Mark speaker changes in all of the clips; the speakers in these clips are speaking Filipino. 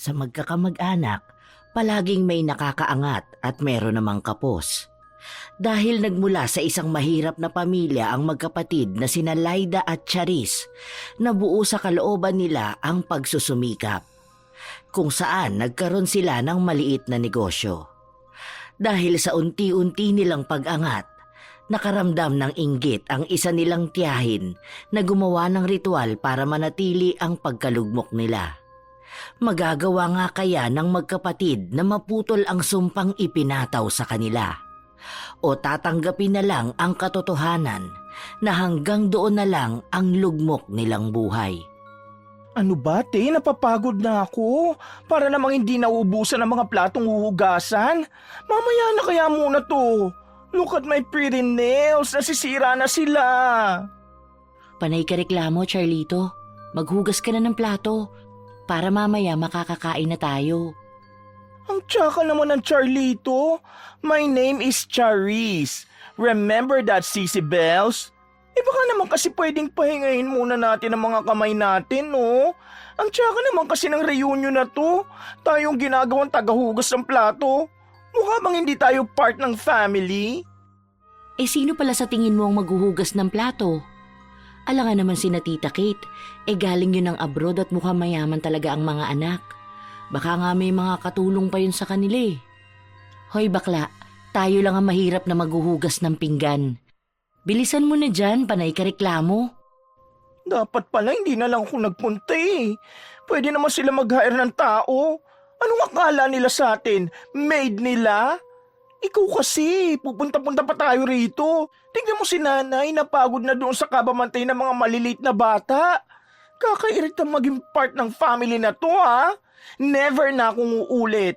Speaker 1: Sa magkakamag-anak, palaging may nakakaangat at meron namang kapos. Dahil nagmula sa isang mahirap na pamilya ang magkapatid na sina Laida at Charis, nabuo sa kalooban nila ang pagsusumikap, kung saan nagkaroon sila ng maliit na negosyo. Dahil sa unti-unti nilang pag-angat, nakaramdam ng inggit ang isa nilang tiyahin na gumawa ng ritual para manatili ang pagkalugmok nila. Magagawa nga kaya ng magkapatid na maputol ang sumpang ipinataw sa kanila? O tatanggapin na lang ang katotohanan na hanggang doon na lang ang lugmok nilang buhay?
Speaker 2: Ano ba, te? Napapagod na ako. Para namang hindi nauubusan ng mga platong huhugasan. Mamaya na kaya muna to. Look at my pretty nails. Nasisira na sila.
Speaker 1: Panay ka reklamo, Charlito. Maghugas ka na ng plato para mamaya makakakain na tayo.
Speaker 2: Ang tsaka naman ng Charlito. My name is Charis. Remember that, Sissy Bells? Baka naman kasi pwedeng pahingahin muna natin ang mga kamay natin, no? Ang tsaka naman kasi ng reunion na to. Tayong ginagawang tagahugas ng plato. Mukha bang hindi tayo part ng family?
Speaker 1: Sino pala sa tingin mo ang maghuhugas ng plato? Alangan naman si Tita Kate. Galing yun ng abroad at mukhang mayaman talaga ang mga anak. Baka nga may mga katulong pa yun sa kanila eh. Hoy bakla, tayo lang ang mahirap na maghuhugas ng pinggan. Bilisan mo na dyan, panay ka reklamo.
Speaker 2: Dapat pala hindi na lang ako nagpunta eh. Pwede naman sila mag-hire ng tao. Anong akala nila sa atin? Maid nila? Ikaw kasi, pupunta-punta pa tayo rito. Tingnan mo si nanay, napagod na doon sa kabamantay ng mga maliliit na bata. Kakairitang maging part ng family na to ha. Never na akong uulit.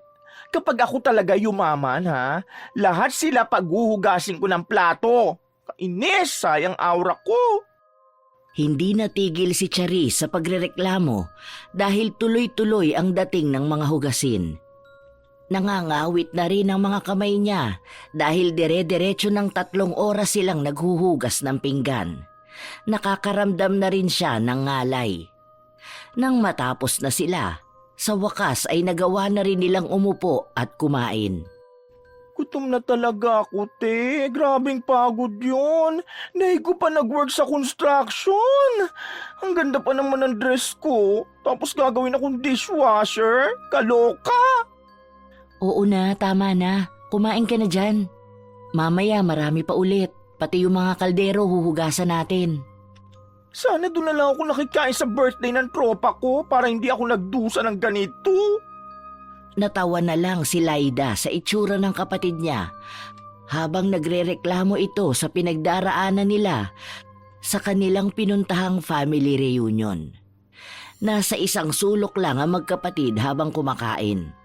Speaker 2: Kapag ako talaga yumaman ha, lahat sila paghuhugasin ko ng plato. Kainis, sayang aura ko.
Speaker 1: Hindi natigil si Charis sa pagrereklamo dahil tuloy-tuloy ang dating ng mga hugasin. Nangangawit na rin ang mga kamay niya dahil dire-diretso ng 3 oras silang naghuhugas ng pinggan. Nakakaramdam na rin siya ng ngalay. Nang matapos na sila, sa wakas ay nagawa na rin nilang umupo at kumain.
Speaker 2: Gutom na talaga ako, te. Grabing pagod yun. Nahi ko pa nag-work sa construction. Ang ganda pa naman ng dress ko. Tapos gagawin akong dishwasher. Kaloka!
Speaker 1: Oo na, tama na. Kumain ka na dyan. Mamaya marami pa ulit. Pati yung mga kaldero huhugasan natin.
Speaker 2: Sana doon na lang ako nakikain sa birthday ng tropa ko para hindi ako nagdusa ng ganito.
Speaker 1: Natawa na lang si Laida sa itsura ng kapatid niya habang nagrereklamo ito sa pinagdaraanan nila sa kanilang pinuntahang family reunion. Nasa isang sulok lang ang magkapatid habang kumakain.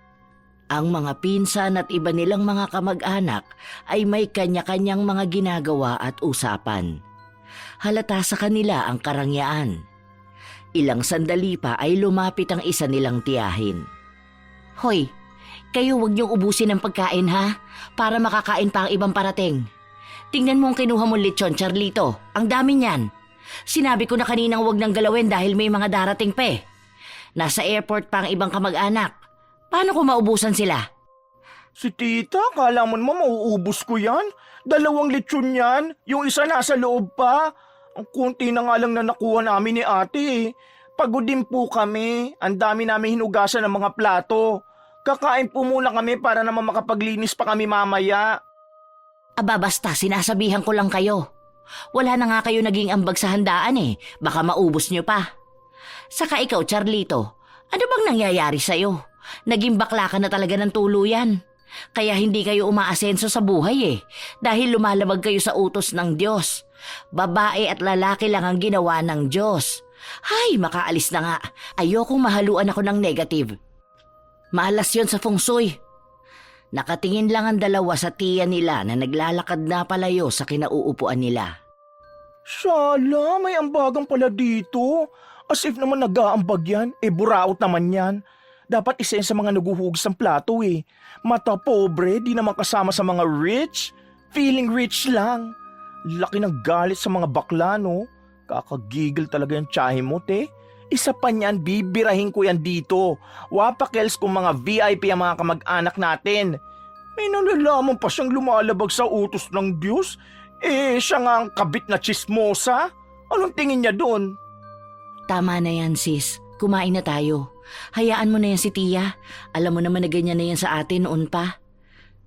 Speaker 1: Ang mga pinsan at iba nilang mga kamag-anak ay may kanya-kanyang mga ginagawa at usapan. Halata sa kanila ang karangyaan. Ilang sandali pa ay lumapit ang isa nilang tiyahin. Hoy, kayo huwag niyong ubusin ng pagkain ha, para makakain pa ang ibang parating. Tingnan mo ang kinuha mong lechon, Charlito. Ang dami niyan. Sinabi ko na kaninang huwag nang galawin dahil may mga darating pa eh. Nasa airport pa ang ibang kamag-anak. Paano ko maubusan sila?
Speaker 2: Si tita, kala mo naman mauubos ko yan? 2 lechon yan, yung isa nasa loob pa. Ang kunti na nga lang na nakuha namin ni ate. Pagod din po kami, ang dami namin hinugasan ng mga plato. Kakain po muna kami para naman makapaglinis pa kami mamaya.
Speaker 1: Aba basta, sinasabihan ko lang kayo. Wala na nga kayo naging ambag sa handaan eh, baka maubos nyo pa. Saka ikaw, Charlito, ano bang nangyayari sa'yo? Naging bakla ka na talaga ng tuluyan. Kaya hindi kayo umaasenso sa buhay eh, dahil lumalabag kayo sa utos ng Diyos. Babae at lalaki lang ang ginawa ng Diyos. Hay, makaalis na nga. Ayokong mahaluan ako ng negative. Maalas yon sa feng shui. Nakatingin lang ang dalawa sa tiya nila na naglalakad na palayo sa kinauupuan nila.
Speaker 2: Shala, may ambagang pala dito. As if naman nag-aambag yan, buraot naman yan. Dapat isa yan sa mga naguhugas ng plato eh. Mata pobre, di naman kasama sa mga rich. Feeling rich lang. Laki ng galit sa mga bakla, no? Kakagigil talaga yung tiyahin mo, te. Isa pa niyan, bibirahin ko yan dito. Wapakels kung mga VIP ang mga kamag-anak natin. May nalalaman pa siyang lumalabag sa utos ng Diyos. Siya nga ang kabit na tsismosa. Anong tingin niya doon?
Speaker 1: Tama na yan, sis. Kumain na tayo. Hayaan mo na yan si Tia. Alam mo naman na ganyan na yan sa atin noon pa.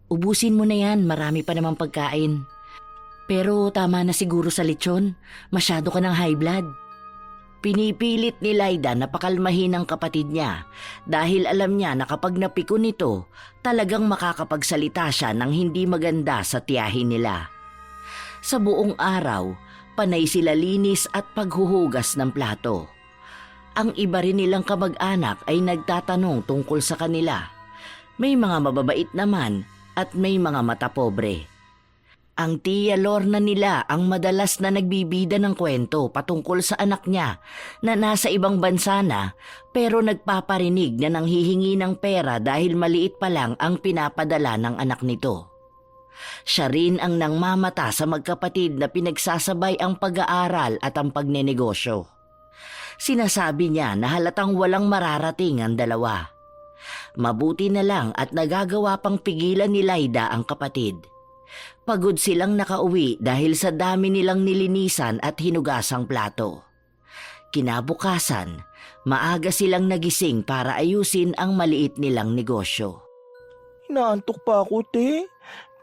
Speaker 1: Ubusin mo na yan, marami pa namang pagkain. Pero tama na siguro sa lechon. Masyado ka ng high blood. Pinipilit ni Laida na pakalmahin ang kapatid niya dahil alam niya na kapag napikon nito, talagang makakapagsalita siya ng hindi maganda sa tiyahin nila. Sa buong araw, panay sila linis at paghuhugas ng plato. Ang iba rin nilang kamag-anak ay nagtatanong tungkol sa kanila. May mga mababait naman at may mga mata pobre. Ang Tia Lorna nila ang madalas na nagbibida ng kwento patungkol sa anak niya na nasa ibang bansa na pero nagpaparinig na nanghihingi ng pera dahil maliit pa lang ang pinapadala ng anak nito. Siya rin ang nangmamata sa magkapatid na pinagsasabay ang pag-aaral at ang pagnenegosyo. Sinasabi niya na halatang walang mararating ang dalawa. Mabuti na lang at nagagawa pang pigilan ni Laida ang kapatid. Pagod silang nakauwi dahil sa dami nilang nilinisan at hinugasang plato. Kinabukasan, maaga silang nagising para ayusin ang maliit nilang negosyo.
Speaker 2: Inaantok pa ako, te.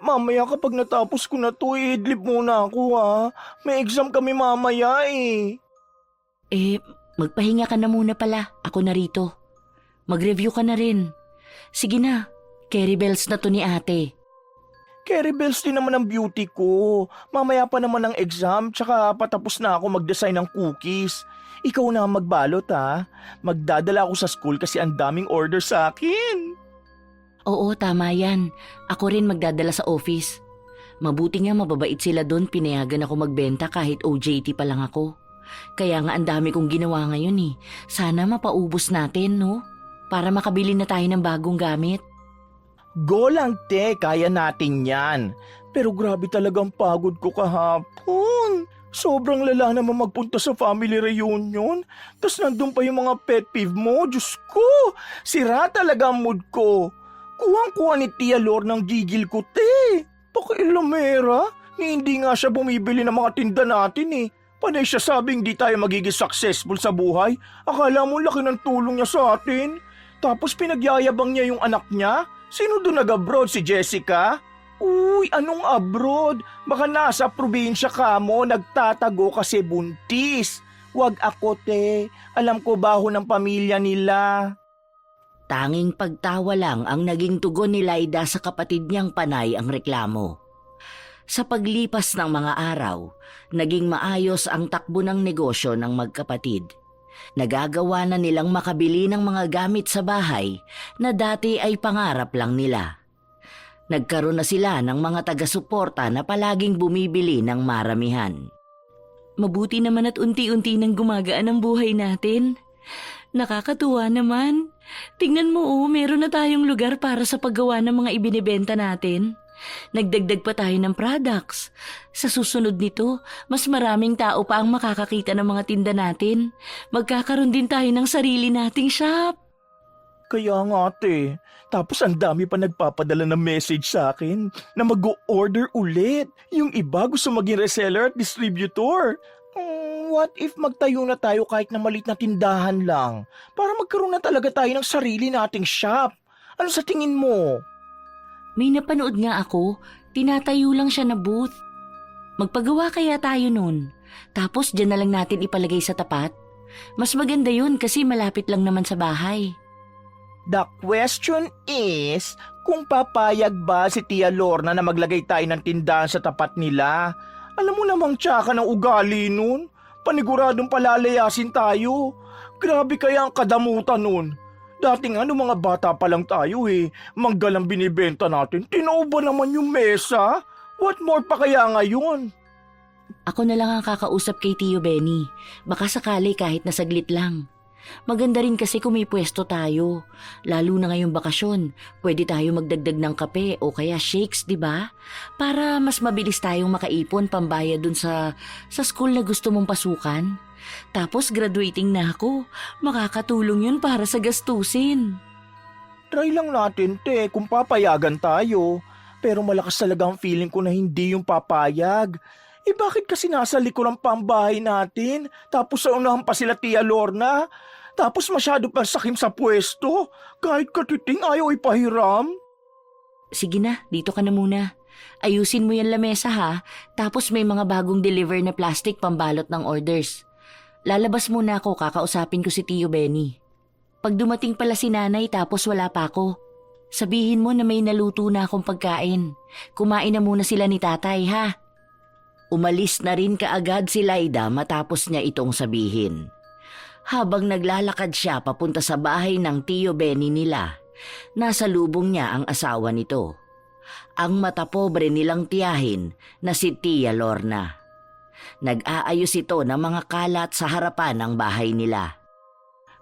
Speaker 2: Mamaya kapag natapos ko na to, idlip muna ako ha. May exam kami mamaya eh.
Speaker 1: Magpahinga ka na muna pala. Ako na rito. Mag-review ka na rin. Sige na, carry bells na to ni ate.
Speaker 2: Carry bells din naman ang beauty ko. Mamaya pa naman ang exam, tsaka patapos na ako mag-design ng cookies. Ikaw na ang magbalot ha. Magdadala ako sa school kasi ang daming order sa akin.
Speaker 1: Oo, tama yan. Ako rin magdadala sa office. Mabuti nga mababait sila doon, pinayagan ako magbenta kahit OJT pa lang ako. Kaya nga ang dami kong ginawa ngayon eh. Sana mapaubos natin, no? Para makabili na tayo ng bagong gamit.
Speaker 2: Go lang te, kaya natin yan. Pero grabe talagang pagod ko kahapon. Sobrang lala naman magpunta sa family reunion. Tapos nandun pa yung mga pet peeve mo. Diyos ko, sira talaga ang mood ko. Kuwang-kuha ni Tia Lor ng gigil ko, te. Pakialamera, hindi nga siya bumibili ng mga tinda natin eh. Panay siya sabing di tayo magiging successful sa buhay. Akala mo laki ng tulong niya sa atin. Tapos pinagyayabang niya yung anak niya. Sino doon nag-abroad, si Jessica? Uy, anong abroad? Baka nasa probinsya ka mo, nagtatago kasi buntis. Wag ako, te. Alam ko baho ng pamilya nila.
Speaker 1: Tanging pagtawa lang ang naging tugon ni Laida sa kapatid niyang panay ang reklamo. Sa paglipas ng mga araw, naging maayos ang takbo ng negosyo ng magkapatid. Nagagawa na nilang makabili ng mga gamit sa bahay na dati ay pangarap lang nila. Nagkaroon na sila ng mga taga-suporta na palaging bumibili ng maramihan. Mabuti naman at unti-unti nang gumagaan ang buhay natin. Nakakatuwa naman. Tingnan mo meron na tayong lugar para sa paggawa ng mga ibinebenta natin. Nagdagdag pa tayo ng products. Sa susunod nito, mas maraming tao pa ang makakakita ng mga tinda natin. Magkakaroon din tayo ng sarili nating shop.
Speaker 2: Kaya nga ate, tapos ang dami pa nagpapadala ng message sa akin na mag-o-order ulit. Yung iba gusto maging reseller at distributor. What if magtayo na tayo kahit na maliit na tindahan lang para magkaroon na talaga tayo ng sarili nating shop? Ano sa tingin mo?
Speaker 1: May napanood nga ako, tinatayo lang siya na booth. Magpagawa kaya tayo nun. Tapos dyan na lang natin ipalagay sa tapat. Mas maganda yun kasi malapit lang naman sa bahay.
Speaker 2: The question is, kung papayag ba si Tia Lorna na maglagay tayo ng tindahan sa tapat nila? Alam mo namang tsaka ng ugali nun. Paniguradong palalayasin tayo. Grabe kaya ang kadamutan nun. Dati nga nung mga bata pa lang tayo manggalang binibenta natin. Tinauba naman yung mesa. What more pa kaya ngayon?
Speaker 1: Ako na lang ang kakausap kay Tio Benny. Baka sakali kahit na saglit lang. Maganda rin kasi kung may pwesto tayo. Lalo na ngayong bakasyon, pwede tayo magdagdag ng kape o kaya shakes, di ba? Para mas mabilis tayong makaipon pambayad dun sa school na gusto mong pasukan. Tapos graduating na ako, makakatulong yun para sa gastusin.
Speaker 2: Try lang natin, te, kung papayagan tayo. Pero malakas talaga ang feeling ko na hindi yung papayag. Bakit kasi nasa likuran pa ang bahay natin? Tapos sa unahan pa sila Tia Lorna? Tapos masyado pa sakim sa pwesto? Kahit katiting ayaw ipahiram?
Speaker 1: Sige na, dito ka na muna. Ayusin mo yan lamesa ha, tapos may mga bagong deliver na plastic pambalot ng orders. Lalabas muna ako, kakausapin ko si Tio Benny. Pag dumating pala si nanay tapos wala pa ako, sabihin mo na may naluto na akong pagkain. Kumain na muna sila ni tatay ha. Umalis na rin kaagad si Laida matapos niya itong sabihin. Habang naglalakad siya papunta sa bahay ng Tio Benny nila, nasa lubong niya ang asawa nito. Ang matapobre nilang tiyahin na si Tia Lorna. Nag-aayos ito ng mga kalat sa harapan ng bahay nila.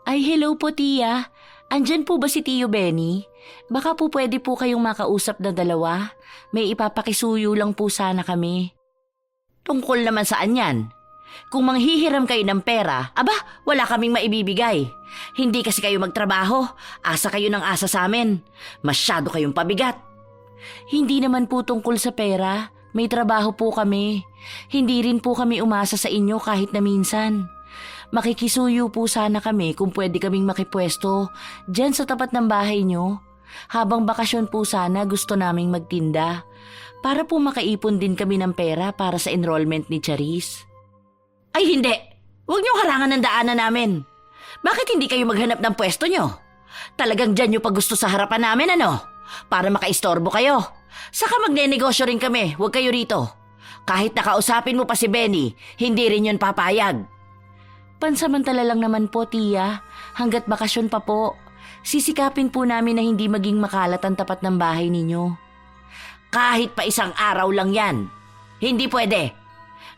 Speaker 1: Ay hello po Tia, andyan po ba si Tio Benny? Baka po pwede po kayong makausap na dalawa. May ipapakisuyo lang po sana kami. Tungkol naman saan yan? Kung manghihiram kayo ng pera, aba, wala kaming maibibigay. Hindi kasi kayo magtrabaho, asa kayo ng asa sa amin. Masyado kayong pabigat. Hindi naman po tungkol sa pera, may trabaho po kami. Hindi rin po kami umasa sa inyo kahit na minsan. Makikisuyo po sana kami kung pwede kaming makipwesto dyan sa tapat ng bahay nyo. Habang bakasyon po sana gusto naming magtinda. Para po makaipon din kami ng pera para sa enrollment ni Charis. Ay hindi! Huwag niyong harangan ng daanan namin. Bakit hindi kayo maghanap ng pwesto nyo? Talagang dyan nyo pa gusto sa harapan namin ano? Para makaistorbo kayo. Saka magnenegosyo rin kami, huwag kayo rito. Kahit nakausapin mo pa si Benny, hindi rin yun papayag. Pansamantala lang naman po, Tia. Hanggat bakasyon pa po. Sisikapin po namin na hindi maging makalat ang tapat ng bahay ninyo. Kahit pa isang araw lang yan. Hindi pwede.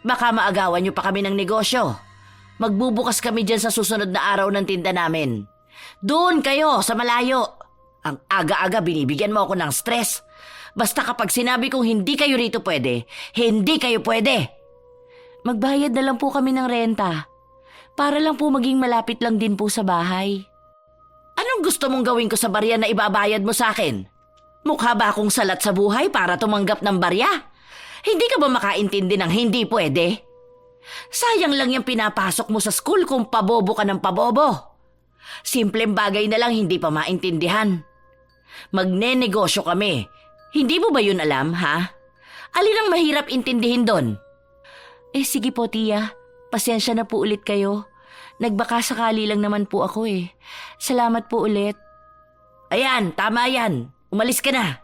Speaker 1: Baka maagawan niyo pa kami ng negosyo. Magbubukas kami dyan sa susunod na araw ng tinda namin. Doon kayo, sa malayo. Ang aga-aga binibigyan mo ako ng stress. Basta kapag sinabi kong hindi kayo rito pwede, hindi kayo pwede. Magbayad na lang po kami ng renta. Para lang po maging malapit lang din po sa bahay. Anong gusto mong gawin ko sa barya na ibabayad mo sa akin? Mukha ba akong salat sa buhay para tumanggap ng barya? Hindi ka ba makaintindi ng hindi pwede? Sayang lang yung pinapasok mo sa school kung pabobo ka ng pabobo. Simpleng bagay na lang hindi pa maintindihan. Magnenegosyo kami. Hindi mo ba yun alam, ha? Alin ang mahirap intindihin doon? Sige po, Tia. Pasensya na po ulit kayo. Nagbaka sakali lang naman po ako eh. Salamat po ulit. Ayan, tama yan. Umalis ka na.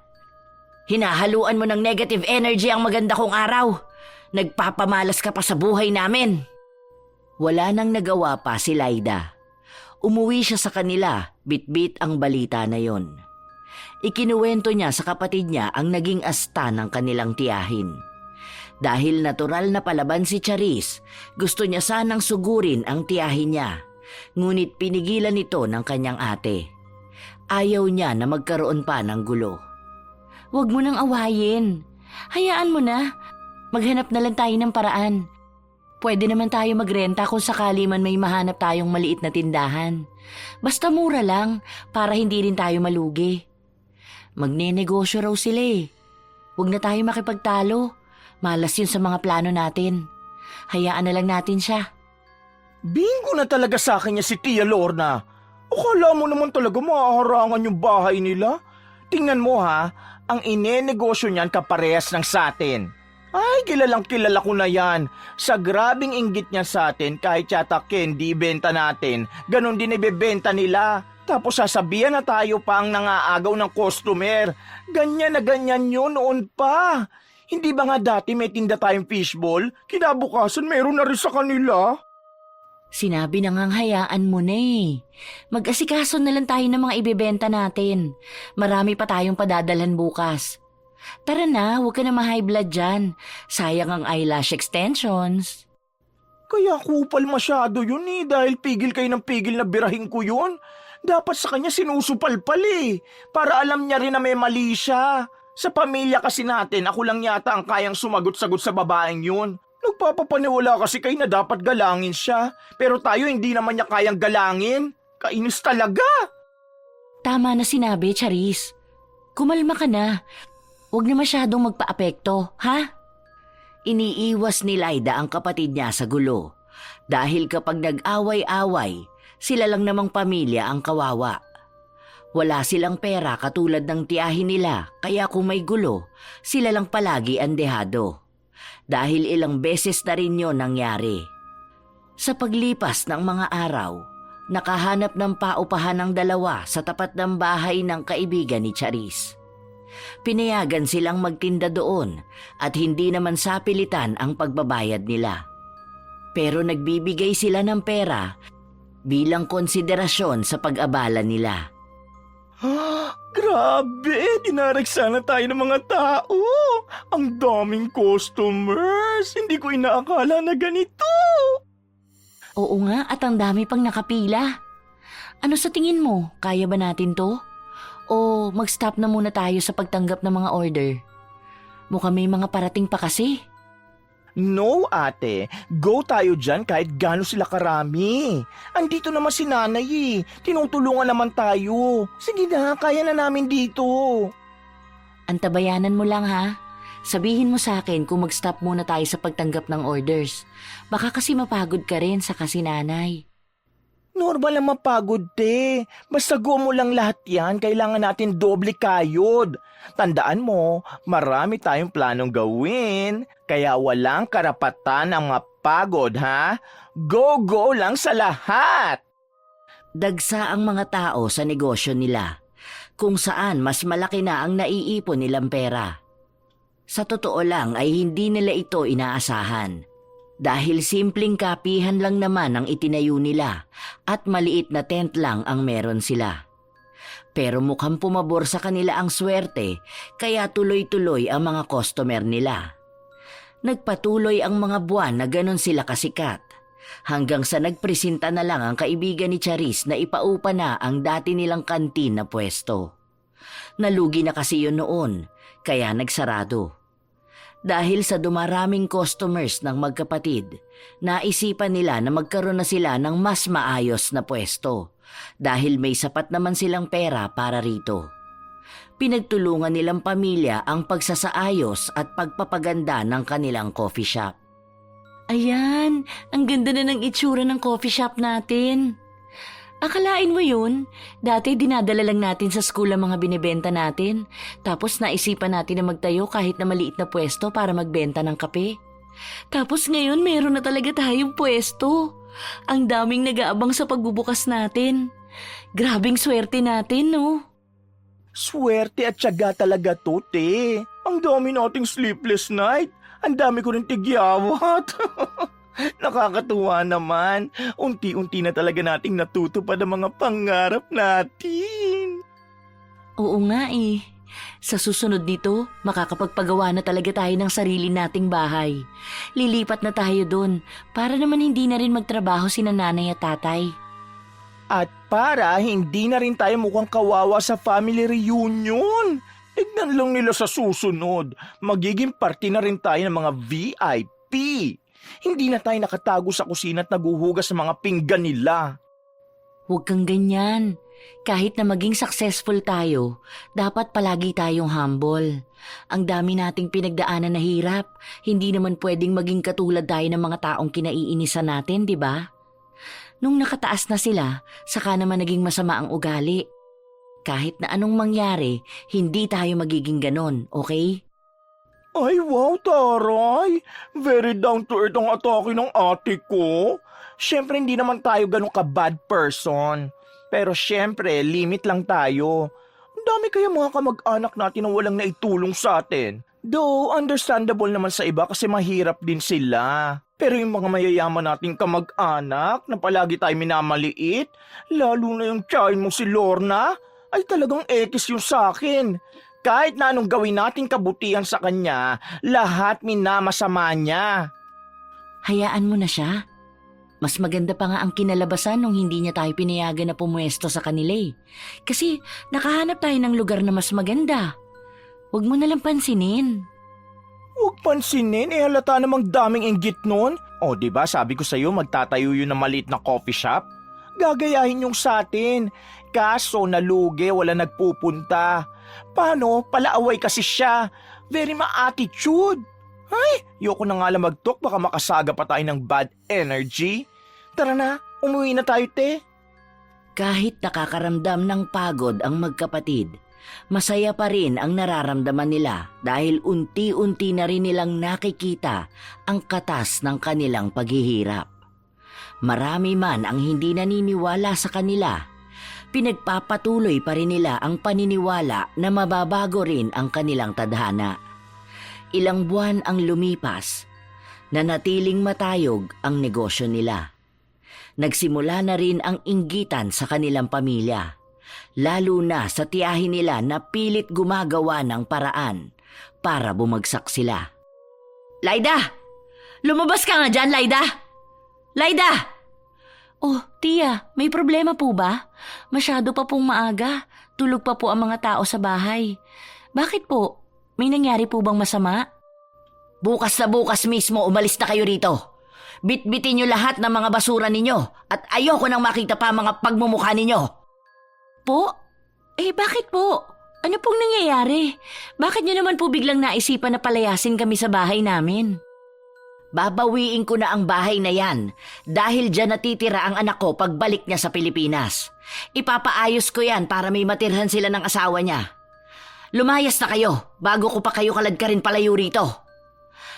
Speaker 1: Hinahaluan mo ng negative energy ang maganda kong araw. Nagpapamalas ka pa sa buhay namin. Wala nang nagawa pa si Laida. Umuwi siya sa kanila, bit-bit ang balita na yon. Ikinuwento niya sa kapatid niya ang naging asta ng kanilang tiyahin. Dahil natural na palaban si Charis, gusto niya sanang sugurin ang tiyahin niya. Ngunit pinigilan ito ng kanyang ate. Ayaw niya na magkaroon pa ng gulo. Huwag mo nang awayin. Hayaan mo na. Maghanap na lang tayo ng paraan. Pwede naman tayo magrenta kung sakali man may mahanap tayong maliit na tindahan. Basta mura lang para hindi rin tayo malugi. Magnenegosyo raw sila eh. Huwag na tayo makipagtalo. Malas yun sa mga plano natin. Hayaan na lang natin siya.
Speaker 2: Bingo na talaga sa akin niya si Tia Lorna. Akala mo naman talaga maaharangan yung bahay nila. Tingnan mo ha, ang inenegosyo niyan kaparehas ng sa atin. Ay, kilalang kilala ko na yan. Sa grabing inggit niya sa atin, kahit yata candy ibenta natin, ganon din ibebenta nila. Tapos sasabihan na tayo pa ang nangaagaw ng customer. Ganyan na ganyan yun noon pa. Hindi ba nga dati may tinda tayong fishball? Kinabukasan meron na rin sa kanila.
Speaker 1: Sinabi na ngang hayaan mo na eh. Mag-asikaso na lang tayo ng mga ibebenta natin. Marami pa tayong padadalhan bukas. Tara na, huwag ka na ma-high blood dyan. Sayang ang eyelash extensions.
Speaker 2: Kaya kupal masyado yun dahil pigil kayo ng pigil na birahin ko yun. Dapat sa kanya sinusupal-pal para alam niya rin na may mali siya. Sa pamilya kasi natin, ako lang yata ang kayang sumagot-sagot sa babaeng yun. Nagpapapaniwala kasi kayo na dapat galangin siya. Pero tayo hindi naman niya kayang galangin. Kainis talaga.
Speaker 1: Tama na sinabi, Charis. Kumalma ka na. Huwag na masyadong magpa-apekto, ha? Iniiwas ni Laida ang kapatid niya sa gulo. Dahil kapag nag-away-away, sila lang namang pamilya ang kawawa. Wala silang pera katulad ng tiyahin nila, kaya kung may gulo, sila lang palagi ang dehado. Dahil ilang beses na rin yun nangyari. Sa paglipas ng mga araw, nakahanap ng paupahan ng dalawa sa tapat ng bahay ng kaibigan ni Charis. Pinayagan silang magtinda doon at hindi naman sapilitan ang pagbabayad nila. Pero nagbibigay sila ng pera bilang konsiderasyon sa pag-abala nila.
Speaker 2: Grabe! Dinarag sana tayo ng mga tao! Ang daming customers! Hindi ko inaakala na ganito!
Speaker 1: Oo nga, at ang dami pang nakapila. Ano sa tingin mo? Kaya ba natin to? O mag-stop na muna tayo sa pagtanggap ng mga order? Mukhang may mga parating pa kasi.
Speaker 2: No, ate. Go tayo dyan kahit gaano sila karami. Andito naman si nanay Tinutulungan naman tayo. Sige na, kaya na namin dito.
Speaker 1: Antabayanan mo lang ha. Sabihin mo sa akin kung mag-stop muna tayo sa pagtanggap ng orders. Baka kasi mapagod ka rin sa kasi nanay.
Speaker 2: Normal na mapagod, te. Basta go mo lang lahat yan, kailangan natin doble kayod. Tandaan mo, marami tayong planong gawin, kaya walang karapatan ang mapagod, ha? Go lang sa lahat!
Speaker 1: Dagsa ang mga tao sa negosyo nila, kung saan mas malaki na ang naiipon nilang pera. Sa totoo lang ay hindi nila ito inaasahan. Dahil simpleng kapihan lang naman ang itinayo nila at maliit na tent lang ang meron sila. Pero mukhang pumabor sa kanila ang swerte kaya tuloy-tuloy ang mga customer nila. Nagpatuloy ang mga buwan na ganon sila kasikat hanggang sa nagpresenta na lang ang kaibigan ni Charis na ipaupa na ang dati nilang kantin na pwesto. Nalugi na kasi yun noon kaya nagsarado. Dahil sa dumaraming customers ng magkapatid, naisipan nila na magkaroon na sila ng mas maayos na pwesto dahil may sapat naman silang pera para rito. Pinagtulungan nilang pamilya ang pagsasaayos at pagpapaganda ng kanilang coffee shop. Ayan, ang ganda na ng itsura ng coffee shop natin. Akalain mo yun? Dati dinadala lang natin sa school ang mga binibenta natin. Tapos naisipan natin na magtayo kahit na maliit na pwesto para magbenta ng kape. Tapos ngayon meron na talaga tayong pwesto. Ang daming nag-aabang sa pagbubukas natin. Grabing swerte natin, no?
Speaker 2: Swerte at tiyaga talaga to, te. Ang dami nating sleepless night. Ang dami ko rin tigyawat. Nakakatuwa naman. Unti-unti na talaga nating natutupad ang mga pangarap natin.
Speaker 1: Oo nga eh. Sa susunod nito, makakapagpagawa na talaga tayo ng sarili nating bahay. Lilipat na tayo dun para naman hindi na rin magtrabaho sina nanay at tatay.
Speaker 2: At para hindi na rin tayo mukhang kawawa sa family reunion. Tignan lang nila sa susunod. Magiging parte na rin tayo ng mga VIP. Hindi na tayo nakatago sa kusina at naguhugas sa mga pinggan nila.
Speaker 1: Huwag kang ganyan. Kahit na maging successful tayo, dapat palagi tayong humble. Ang dami nating pinagdaanan na hirap. Hindi naman pwedeng maging katulad tayo ng mga taong kinaiinisan natin, di ba? Nung nakataas na sila, saka naman naging masama ang ugali. Kahit na anong mangyari, hindi tayo magiging ganon, okay?
Speaker 2: Ay wow, taray! Very down to earth ang atake ng ate ko. Siyempre hindi naman tayo ganun ka-bad person. Pero siyempre, limit lang tayo. Ang dami kaya mga kamag-anak natin na walang naitulong sa atin. Though, understandable naman sa iba kasi mahirap din sila. Pero yung mga mayayaman nating kamag-anak na palagi tayo minamaliit, lalo na yung child mo si Lorna, ay talagang ekis yung sa akin. Kahit na anong gawin nating kabutihan sa kanya, lahat minamasama niya.
Speaker 1: Hayaan mo na siya. Mas maganda pa nga ang kinalabasan nung hindi niya tayo pinayagan na pumuesto sa kanila eh. Kasi nakahanap tayo ng lugar na mas maganda. Huwag mo nalang pansinin.
Speaker 2: Huwag pansinin, halata namang daming inggit nun. O, diba sabi ko sa'yo magtatayo yun ng maliit na coffee shop? Gagayahin yung sa atin. Kaso nalugi, wala nagpupunta. Paano? Palaaway kasi siya. Very ma-attitude. Ay, yoko na nga lang mag-talk, baka makasaga pa tayo ng bad energy. Tara na, umuwi na tayo, te.
Speaker 1: Kahit nakakaramdam ng pagod ang magkapatid, masaya pa rin ang nararamdaman nila dahil unti-unti na rin nilang nakikita ang katas ng kanilang paghihirap. Marami man ang hindi naniniwala sa kanila, pinagpapatuloy pa rin nila ang paniniwala na mababago rin ang kanilang tadhana. Ilang buwan ang lumipas, nanatiling matayog ang negosyo nila. Nagsimula na rin ang inggitan sa kanilang pamilya, lalo na sa tiyahin nila na pilit gumagawa ng paraan para bumagsak sila. Laida! Lumabas ka nga dyan, Laida! Laida! Oh, tiya, may problema po ba? Masyado pa pong maaga. Tulog pa po ang mga tao sa bahay. Bakit po? May nangyari po bang masama? Bukas na bukas mismo umalis na kayo rito. Bitbitin niyo lahat ng mga basura ninyo at ayoko nang makita pa mga pagmumukha ninyo. Po? Bakit po? Ano pong nangyayari? Bakit niyo naman po biglang naisipan na palayasin kami sa bahay namin? Babawiin ko na ang bahay na yan dahil dyan natitira ang anak ko pagbalik niya sa Pilipinas. Ipapaayos ko yan para may matirhan sila ng asawa niya. Lumayas na kayo bago ko pa kayo kaladkarin palayo rito.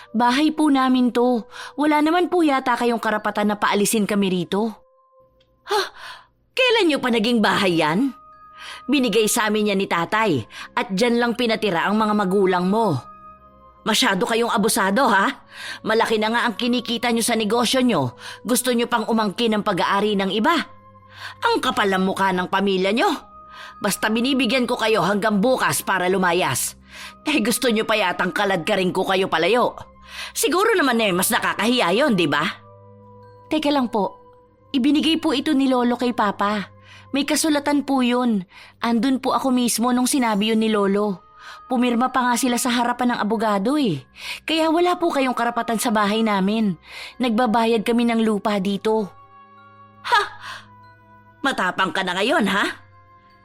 Speaker 1: Bahay po namin to. Wala naman po yata kayong karapatan na paalisin kami rito. Ha? Kailan niyo pa naging bahay yan? Binigay sa amin yan ni tatay at dyan lang pinatira ang mga magulang mo. Masyado kayong abusado ha? Malaki na nga ang kinikita niyo sa negosyo niyo. Gusto niyo pang umangkin ang pag-aari ng iba. Ang kapal ng mukha ng pamilya niyo. Basta binibigyan ko kayo hanggang bukas para lumayas. Gusto niyo pa yatang kaladkarin ko kayo palayo. Siguro naman mas nakakahiya yun, di ba? Teka lang po. Ibinigay po ito ni Lolo kay Papa. May kasulatan po yun. Andun po ako mismo nung sinabi yun ni Lolo. Pumirma pa nga sila sa harapan ng abogado eh. Kaya wala po kayong karapatan sa bahay namin. Nagbabayad kami ng lupa dito. Ha? Matapang ka na ngayon, ha?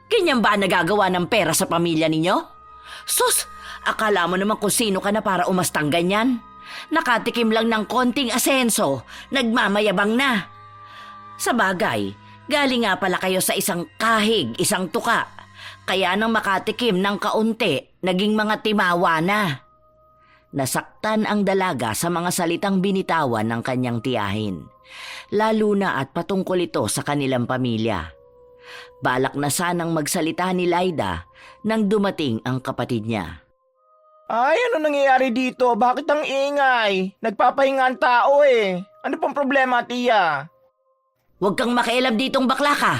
Speaker 1: Ganyan ba nagagawa ng pera sa pamilya ninyo? Sus, akala mo naman kung sino ka na para umastang ganyan? Nakatikim lang ng konting asenso, nagmamayabang na. Sa bagay, galing nga pala kayo sa isang kahig, isang tuka. Kaya nang makatikim ng kaunti, naging mga timawa na. Nasaktan ang dalaga sa mga salitang binitawan ng kanyang tiyahin. Lalo na at patungkol ito sa kanilang pamilya. Balak na sanang magsalita ni Laida nang dumating ang kapatid niya.
Speaker 2: Ay, ano nangyayari dito? Bakit ang ingay? Nagpapahinga ang tao eh. Ano pong problema, tiya?
Speaker 1: Huwag kang makialam ditong bakla ka.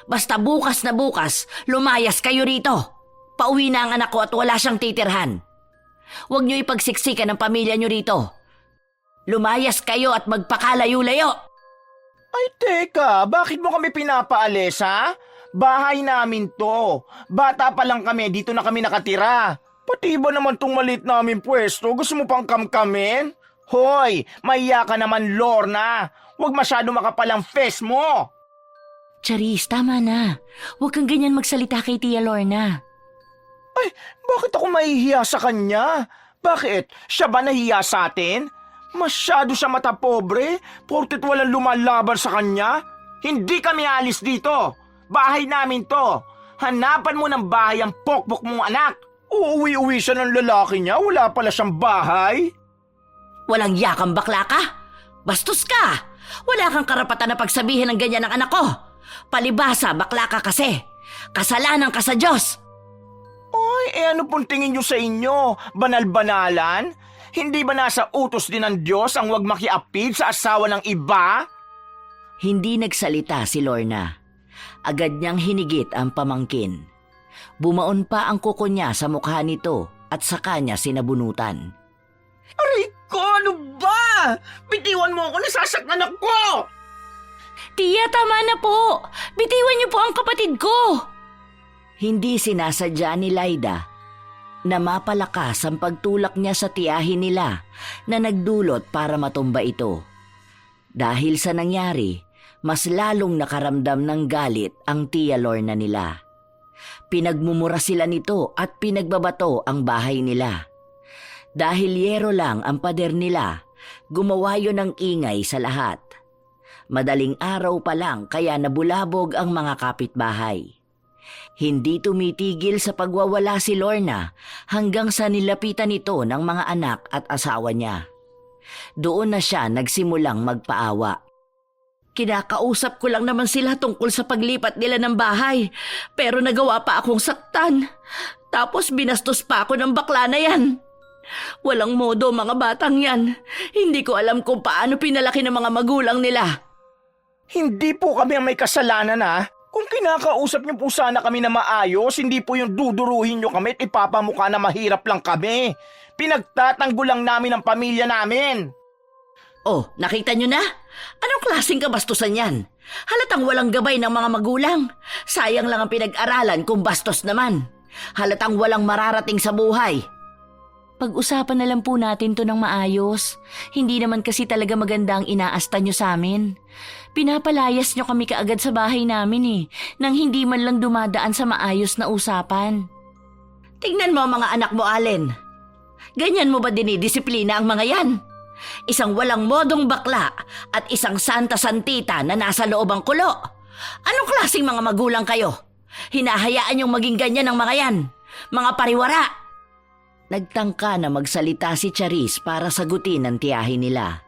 Speaker 1: Basta bukas na bukas, lumayas kayo rito. Pauwi na ang anak ko at wala siyang titirhan. Huwag niyo ipagsiksikan ang pamilya niyo rito. Lumayas kayo at magpakalayo-layo.
Speaker 2: Ay, teka, bakit mo kami pinapaalis, ha? Bahay namin to. Bata pa lang kami, dito na kami nakatira. Pati ba naman tong malit namin pwesto? Gusto mo pang kamkamin? Hoy, mahiya ka naman, Lorna. Huwag masyado makapalang face mo.
Speaker 1: Charis, tama na. Huwag kang ganyan magsalita kay Tia Lorna.
Speaker 2: Ay, bakit ako mahihiya sa kanya? Bakit? Siya ba nahiya sa atin? Masyado siya matapobre, porket walang lumalaban sa kanya. Hindi kami alis dito. Bahay namin to. Hanapan mo ng bahay ang pokpok mong anak. Uuwi-uwi siya ng lalaki niya, wala pala siyang bahay.
Speaker 1: Walang yakang bakla ka? Bastos ka! Wala kang karapatan na pagsabihin ng ganyan ng anak ko. Palibasa, bakla ka kasi. Kasalanan ka sa Diyos.
Speaker 2: Ay, ano pong tingin niyo sa inyo? Banal-banalan? Hindi ba nasa utos din ng Diyos ang huwag makiapid sa asawa ng iba?
Speaker 1: Hindi nagsalita si Lorna. Agad niyang hinigit ang pamangkin. Bumaon pa ang kuko niya sa mukha nito at sa kanya sinabunutan.
Speaker 2: Aray ko, ano ba? Bitiwan mo ako, nasasaktan ako!
Speaker 1: Tiya, tama na po! Bitiwan niyo po ang kapatid ko! Hindi sinasadya ni Laida na mapalakas ang pagtulak niya sa tiyahin nila na nagdulot para matumba ito. Dahil sa nangyari, mas lalong nakaramdam ng galit ang Tia Lorna nila. Pinagmumura sila nito at pinagbabato ang bahay nila. Dahil yero lang ang pader nila, gumawa yun ng ingay sa lahat. Madaling araw pa lang kaya nabulabog ang mga kapitbahay. Hindi tumitigil sa pagwawala si Lorna hanggang sa nilapitan ito ng mga anak at asawa niya. Doon na siya nagsimulang magpaawa. Kinakausap ko lang naman sila tungkol sa paglipat nila ng bahay, pero nagawa pa akong saktan. Tapos binastos pa ako ng bakla na yan. Walang modo mga batang yan. Hindi ko alam kung paano pinalaki ng mga magulang nila.
Speaker 2: Hindi po kami ang may kasalanan ha. Kung kinakausap niyo po sana kami na maayos, hindi po yung duduruhin niyo kami at ipapamukha na mahirap lang kami. Pinagtatanggol lang namin ang pamilya namin.
Speaker 1: Oh, nakita niyo na? Anong klaseng kabastusan yan? Halatang walang gabay ng mga magulang. Sayang lang ang pinag-aralan kung bastos naman. Halatang walang mararating sa buhay. Pag-usapan na lang po natin to ng maayos. Hindi naman kasi talaga maganda ang inaasta nyo sa amin. Pinapalayas nyo kami kaagad sa bahay namin nang hindi man lang dumadaan sa maayos na usapan. Tingnan mo mga anak mo, Allen. Ganyan mo ba dinidisiplina ang mga yan? Isang walang modong bakla at isang santa-santita na nasa loob ang kulo. Anong klaseng mga magulang kayo? Hinahayaan yung maging ganyan ang mga yan. Mga pariwara. Nagtangka na magsalita si Charis para sagutin ang tiyahin nila.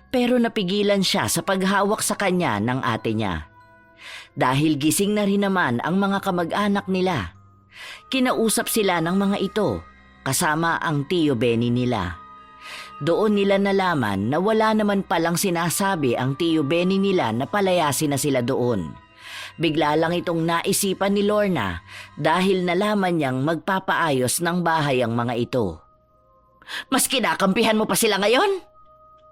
Speaker 1: Pero napigilan siya sa paghawak sa kanya ng ate niya. Dahil gising na rin naman ang mga kamag-anak nila. Kinausap sila ng mga ito, kasama ang Tio Benny nila. Doon nila nalaman na wala naman palang sinasabi ang Tio Benny nila na palayasin na sila doon. Bigla lang itong naisipan ni Lorna dahil nalaman niyang magpapaayos ng bahay ang mga ito. Mas kinakampihan mo pa sila ngayon?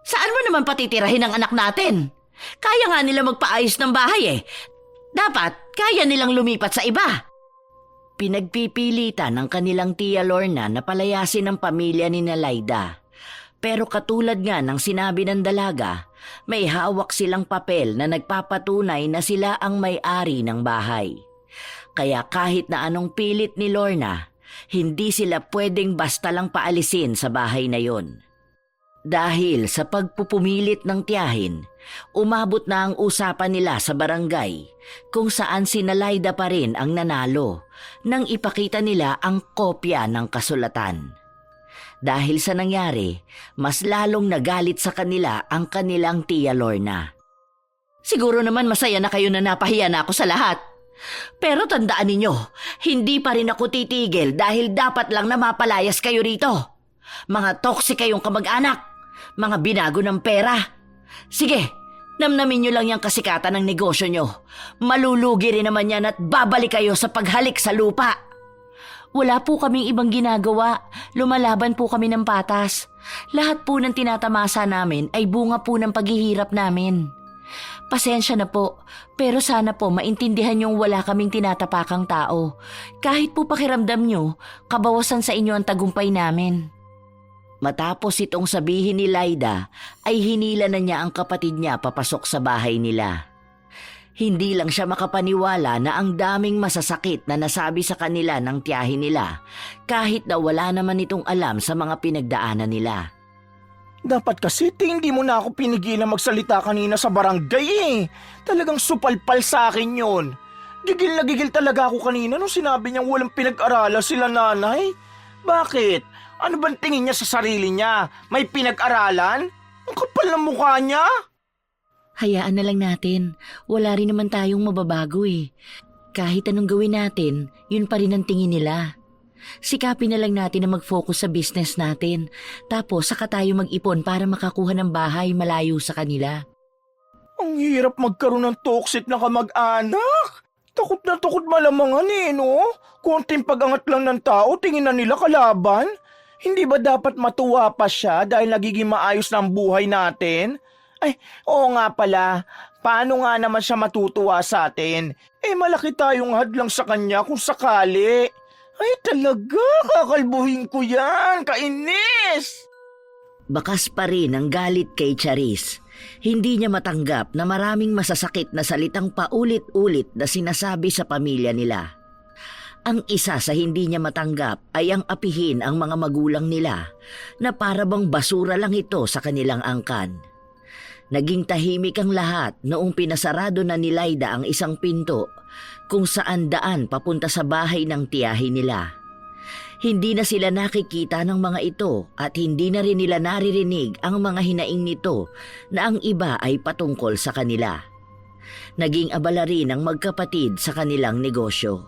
Speaker 1: Saan mo naman patitirahin ang anak natin? Kaya nga nila magpaayos ng bahay Dapat kaya nilang lumipat sa iba. Pinagpipilitan ng kanilang Tia Lorna na palayasin ang pamilya ni Laida. Pero katulad nga ng sinabi ng dalaga, may hawak silang papel na nagpapatunay na sila ang may-ari ng bahay. Kaya kahit na anong pilit ni Lorna, hindi sila pwedeng basta lang paalisin sa bahay na yon. Dahil sa pagpupumilit ng tiyahin, umabot na ang usapan nila sa barangay kung saan si Laida pa rin ang nanalo nang ipakita nila ang kopya ng kasulatan. Dahil sa nangyari, mas lalong nagalit sa kanila ang kanilang Tia Lorna. Siguro naman masaya na kayo na napahiya na ako sa lahat. Pero tandaan ninyo, hindi pa rin ako titigil dahil dapat lang na mapalayas kayo rito. Mga toxic kayong kamag-anak, mga binago ng pera. Sige, namnamin nyo lang yung kasikatan ng negosyo nyo. Malulugi rin naman yan at babalik kayo sa paghalik sa lupa. Wala po kaming ibang ginagawa. Lumalaban po kami ng patas. Lahat po ng tinatamasa namin ay bunga po ng paghihirap namin. Pasensya na po, pero sana po maintindihan yung wala kaming tinatapakang tao. Kahit po pakiramdam nyo, kabawasan sa inyo ang tagumpay namin. Matapos itong sabihin ni Laida, ay hinila na niya ang kapatid niya papasok sa bahay nila. Hindi lang siya makapaniwala na ang daming masasakit na nasabi sa kanila ng tiyahin nila kahit na wala naman itong alam sa mga pinagdaanan nila.
Speaker 2: Dapat kasi hindi mo na ako pinigilan magsalita kanina sa barangay Talagang supalpal sa akin yon. Gigil na gigil talaga ako kanina nung sinabi niyang walang pinag-aralan sila nanay. Bakit? Ano bang tingin niya sa sarili niya? May pinag-aralan? Ang kapal ng mukha niya.
Speaker 1: Hayaan na lang natin. Wala rin naman tayong mababago Kahit anong gawin natin, yun pa rin ang tingin nila. Sikapin na lang natin na mag-focus sa business natin. Tapos saka tayo mag-ipon para makakuha ng bahay malayo sa kanila.
Speaker 2: Ang hirap magkaroon ng toxic na kamag-anak. Takot na takot malamangan no? Konting pag-angat lang ng tao, tingin na nila kalaban. Hindi ba dapat matuwa pa siya dahil nagiging maayos na ang buhay natin? Ay, oo nga pala. Paano nga naman siya matutuwa sa atin? Malaki tayong hadlang sa kanya kung sakali. Ay, talaga, kakalbuhin ko yan. Kainis!
Speaker 1: Bakas pa rin ang galit kay Charis. Hindi niya matanggap na maraming masasakit na salitang paulit-ulit na sinasabi sa pamilya nila. Ang isa sa hindi niya matanggap ay ang apihin ang mga magulang nila na para bang basura lang ito sa kanilang angkan. Naging tahimik ang lahat noong pinasarado na ni Laida ang isang pinto kung saan daan papunta sa bahay ng tiyahin nila. Hindi na sila nakikita ng mga ito at hindi na rin nila naririnig ang mga hinaing nito na ang iba ay patungkol sa kanila. Naging abala rin ang magkapatid sa kanilang negosyo.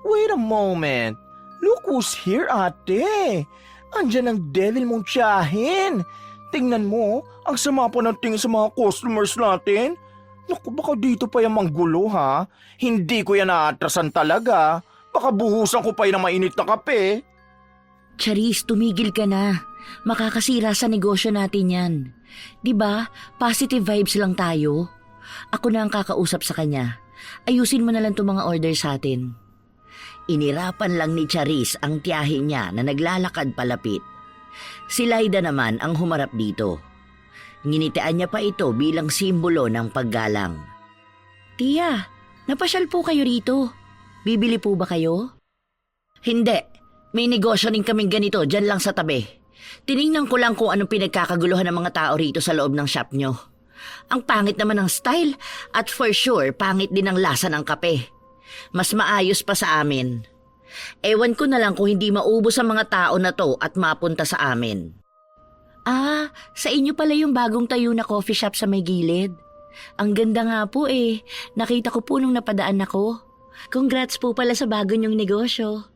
Speaker 2: Wait a moment. Look who's here, ate. Andyan ang devil mong tiyahin. Tingnan mo, ang sama pa ng tingin sa mga customers natin. Naku, baka dito pa yung manggulo, ha? Hindi ko yan naatrasan talaga. Baka buhusan ko pa yung mainit na kape.
Speaker 1: Charis, tumigil ka na. Makakasira sa negosyo natin yan. 'Di ba? Positive vibes lang tayo. Ako na ang kakausap sa kanya. Ayusin mo na lang 'tong mga orders sa atin. Inirapan lang ni Charis ang tiyahin niya na naglalakad palapit. Si Laida naman ang humarap dito. Nginitian niya pa ito bilang simbolo ng paggalang. Tia, napasyal po kayo rito. Bibili po ba kayo? Hindi. May negosyo rin kaming ganito dyan lang sa tabi. Tiningnan ko lang kung anong pinagkakaguluhan ng mga tao rito sa loob ng shop nyo. Ang pangit naman ng style at for sure pangit din ang lasa ng kape. Mas maayos pa sa amin. Ewan ko na lang kung hindi maubos ang mga tao na to at mapunta sa amin. Ah, sa inyo pala yung bagong tayo na coffee shop sa may gilid. Ang ganda nga po eh. Nakita ko po nung napadaan ako. Congrats po pala sa bago niyong negosyo.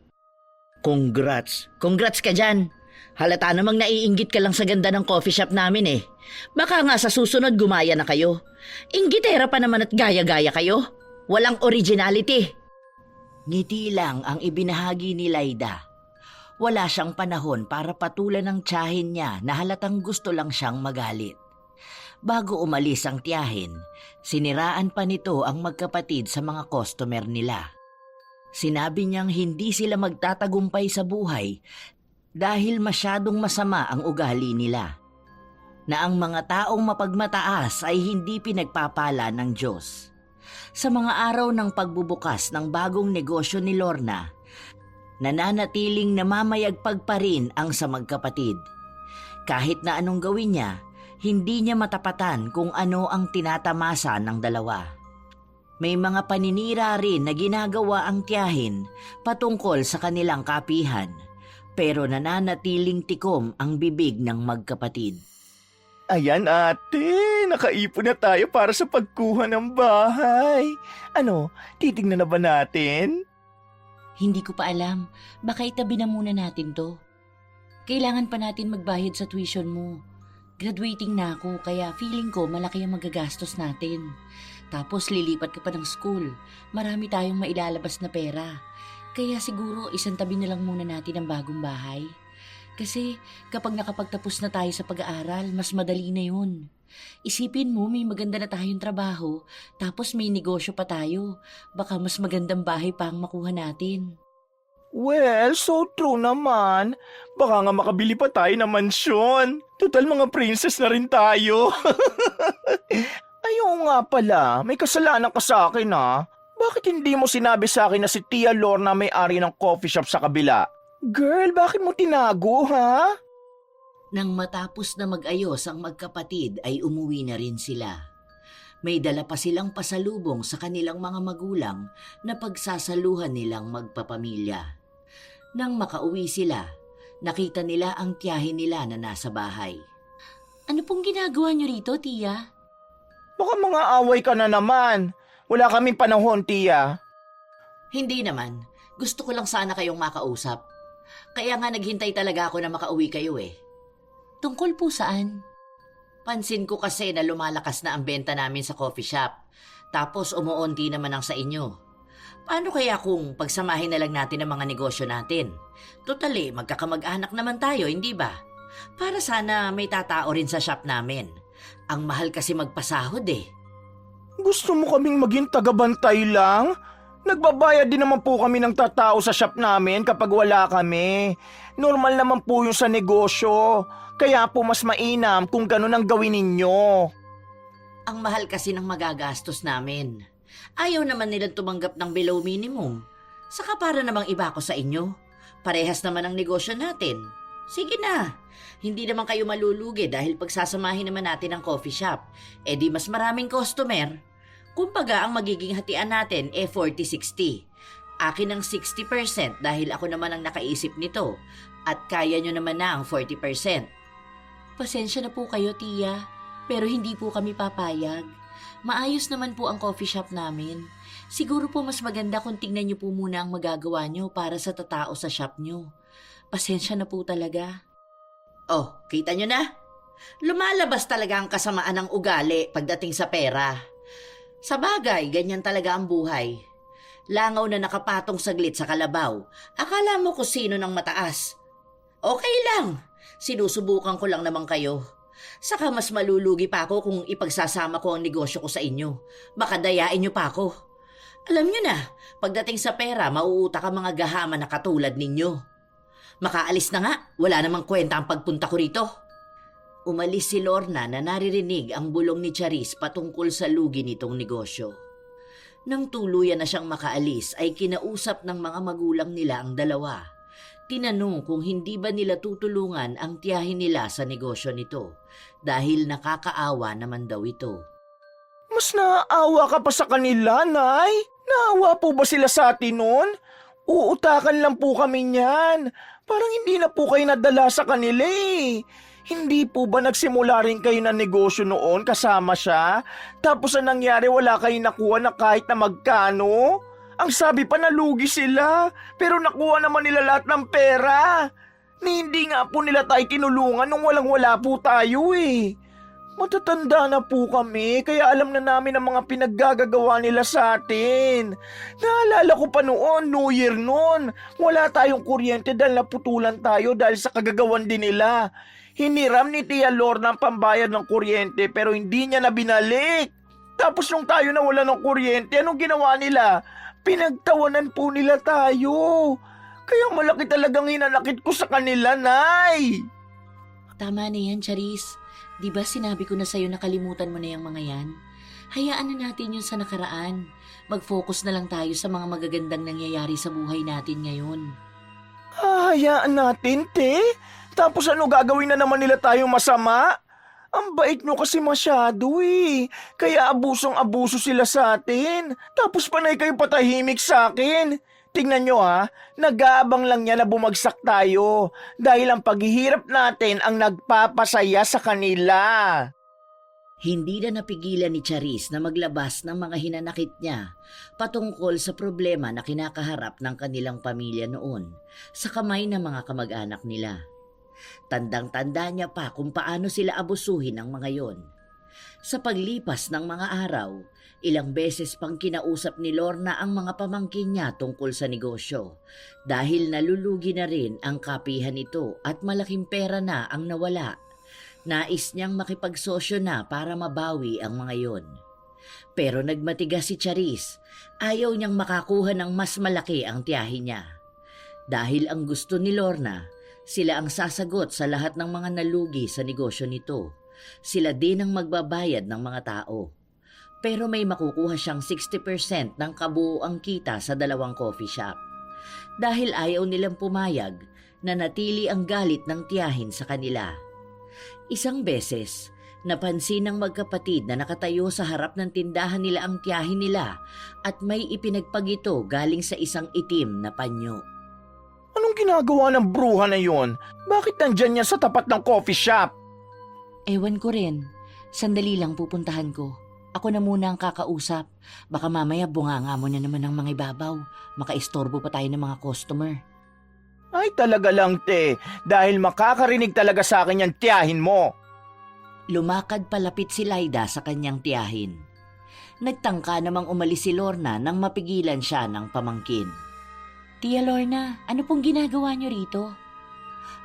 Speaker 1: Congrats? Congrats ka dyan. Halata namang naiinggit ka lang sa ganda ng coffee shop namin eh. Baka nga sa susunod gumaya na kayo. Inggitera pa naman at gaya-gaya kayo. Walang originality. Ngiti lang ang ibinahagi ni Laida. Wala siyang panahon para patulan ng tiyahin niya na halatang gusto lang siyang magalit. Bago umalis ang tiyahin, siniraan pa nito ang magkapatid sa mga customer nila. Sinabi niyang hindi sila magtatagumpay sa buhay dahil masyadong masama ang ugali nila. Na ang mga taong mapagmataas ay hindi pinagpapala ng Diyos. Sa mga araw ng pagbubukas ng bagong negosyo ni Lorna, nananatiling namamayagpag pa rin ang sa magkapatid. Kahit na anong gawin niya, hindi niya matapatan kung ano ang tinatamasa ng dalawa. May mga paninira rin na ginagawa ang tiyahin patungkol sa kanilang kapihan, pero nananatiling tikom ang bibig ng magkapatid.
Speaker 2: Ayan ate, nakaipon na tayo para sa pagkuha ng bahay. Ano, titignan na ba natin?
Speaker 1: Hindi ko pa alam. Baka itabi na muna natin to. Kailangan pa natin magbayad sa tuition mo. Graduating na ako kaya feeling ko malaki ang magagastos natin. Tapos lilipat ka pa ng school. Marami tayong mailalabas na pera. Kaya siguro isang tabi na lang muna natin ang bagong bahay. Kasi kapag nakapagtapos na tayo sa pag-aaral, mas madali na yun. Isipin mo may maganda na tayong trabaho, tapos may negosyo pa tayo. Baka mas magandang bahay pa ang makuha natin.
Speaker 2: Well, so true naman. Baka nga makabili pa tayo ng mansyon. Total mga princess na rin tayo. Ayaw nga pala, may kasalanan ka sa akin ha. Bakit hindi mo sinabi sa akin na si Tia Lorna may-ari ng coffee shop sa kabila? Girl, bakit mo tinago ha?
Speaker 1: Nang matapos na mag-ayos ang magkapatid ay umuwi na rin sila. May dala pa silang pasalubong sa kanilang mga magulang na pagsasaluhan nilang magpapamilya. Nang makauwi sila, nakita nila ang tiyahin nila na nasa bahay. Ano pong ginagawa niyo rito, Tia?
Speaker 2: Baka mga away ka na naman. Wala kaming panahon, Tia.
Speaker 1: Hindi naman. Gusto ko lang sana kayong makausap. Kaya nga naghintay talaga ako na makauwi kayo eh. Tungkol po saan? Pansin ko kasi na lumalakas na ang benta namin sa coffee shop. Tapos umuunti naman ang sa inyo. Paano kaya kung pagsamahin na lang natin ang mga negosyo natin? Magkakamag-anak naman tayo, hindi ba? Para sana may tatao rin sa shop namin. Ang mahal kasi magpasahod eh.
Speaker 2: Gusto mo kaming maging tagabantay lang? Nagbabayad din naman po kami ng tatao sa shop namin kapag wala kami. Normal naman po yung sa negosyo. Kaya po mas mainam kung ganun ang gawin ninyo.
Speaker 1: Ang mahal kasi ng magagastos namin. Ayaw naman nilang tumanggap ng below minimum. Saka para namang iba ko sa inyo. Parehas naman ang negosyo natin. Sige na. Hindi naman kayo malulugi dahil pagsasamahin naman natin ang coffee shop. Eh di mas maraming customer. Kumbaga ang magiging hatian natin 40-60. Akin ang 60% dahil ako naman ang nakaisip nito. At kaya nyo naman na ang 40%. Pasensya na po kayo, Tia. Pero hindi po kami papayag. Maayos naman po ang coffee shop namin. Siguro po mas maganda kung tingnan nyo po muna ang magagawa nyo para sa tatao sa shop nyo. Pasensya na po talaga. Oh, kita nyo na? Lumalabas talaga ang kasamaan ng ugali pagdating sa pera. Sa bagay, ganyan talaga ang buhay. Langaw na nakapatong saglit sa kalabaw. Akala mo kung sino ng mataas. Okay lang. Sinusubukan ko lang naman kayo. Saka mas malulugi pa ako kung ipagsasama ko ang negosyo ko sa inyo. Baka dayain nyo pa ako. Alam nyo na, pagdating sa pera, mauutak ang mga gahama na katulad ninyo. Makaalis na nga, wala namang kwenta ang pagpunta ko rito. Umalis si Lorna na naririnig ang bulong ni Charis patungkol sa lugi nitong negosyo. Nang tuluyan na siyang makaalis ay kinausap ng mga magulang nila ang dalawa. Tinanong kung hindi ba nila tutulungan ang tiyahin nila sa negosyo nito dahil nakakaawa naman daw ito.
Speaker 2: Mas naaawa ka pa sa kanila, Nay? Naawa po ba sila sa atin nun? Uutakan lang po kami niyan. Parang hindi na po kayo nadala sa kanila eh. Hindi po ba nagsimula rin kayo ng negosyo noon kasama siya? Tapos ang nangyari wala kayong nakuha na kahit na magkano? Ang sabi pa nalugi sila, pero nakuha naman nila lahat ng pera. Ni hindi nga po nila tayo tinulungan nung walang-wala po tayo eh. Matatanda na po kami, kaya alam na namin ang mga pinaggagawa nila sa atin. Naalala ko pa noon, New Year noon. Wala tayong kuryente dahil naputulan tayo dahil sa kagagawan din nila. Hiniram ni Tia Lorna ang pambayad ng kuryente pero hindi niya na binalik. Tapos nung tayo nawala ng kuryente, anong ginawa nila? Pinagtawanan po nila tayo. Kaya malaki talagang hinanakit ko sa kanila, Nay.
Speaker 1: Tama na yan, Charis. Di ba sinabi ko na sa'yo na kalimutan mo na yung mga yan? Hayaan na natin yun sa nakaraan. Mag-focus na lang tayo sa mga magagandang nangyayari sa buhay natin ngayon.
Speaker 2: Hayaan natin, te? Tapos ano gagawin na naman nila tayong masama? Ang bait nyo kasi masyado eh. Kaya abusong-abuso sila sa atin. Tapos panay kayo patahimik sa akin. Tingnan nyo ha, nag-aabang lang niya na bumagsak tayo dahil ang paghihirap natin ang nagpapasaya sa kanila.
Speaker 1: Hindi na napigilan ni Charis na maglabas ng mga hinanakit niya patungkol sa problema na kinakaharap ng kanilang pamilya noon sa kamay ng mga kamag-anak nila. Tandang-tanda niya pa kung paano sila abusuhin ng mga yon. Sa paglipas ng mga araw, ilang beses pang kinausap ni Lorna ang mga pamangkin niya tungkol sa negosyo dahil nalulugi na rin ang kapihan nito at malaking pera na ang nawala. Nais niyang makipagsosyo na para mabawi ang mga yon. Pero nagmatigas si Charis, ayaw niyang makakuha ng mas malaki ang tiyahin niya. Dahil ang gusto ni Lorna, sila ang sasagot sa lahat ng mga nalugi sa negosyo nito. Sila din ang magbabayad ng mga tao. Pero may makukuha siyang 60% ng kabuuang kita sa dalawang coffee shop. Dahil ayaw nilang pumayag, nanatili ang galit ng tiyahin sa kanila. Isang beses, napansin ng magkapatid na nakatayo sa harap ng tindahan nila ang tiyahin nila at may ipinagpagito galing sa isang itim na panyo.
Speaker 2: Anong ginagawa ng bruha na yon? Bakit nandyan niya sa tapat ng coffee shop?
Speaker 1: Ewan ko rin. Sandali lang pupuntahan ko. Ako na muna ang kakausap. Baka mamaya bunganga mo na naman ng mga ibabaw. Makaistorbo pa tayo ng mga customer.
Speaker 2: Ay talaga lang, te. Dahil makakarinig talaga sa akin yung tiyahin mo.
Speaker 1: Lumakad palapit si Laida sa kanyang tiyahin. Nagtangka namang umalis si Lorna nang mapigilan siya ng pamangkin. Tia Lorna, ano pong ginagawa niyo rito?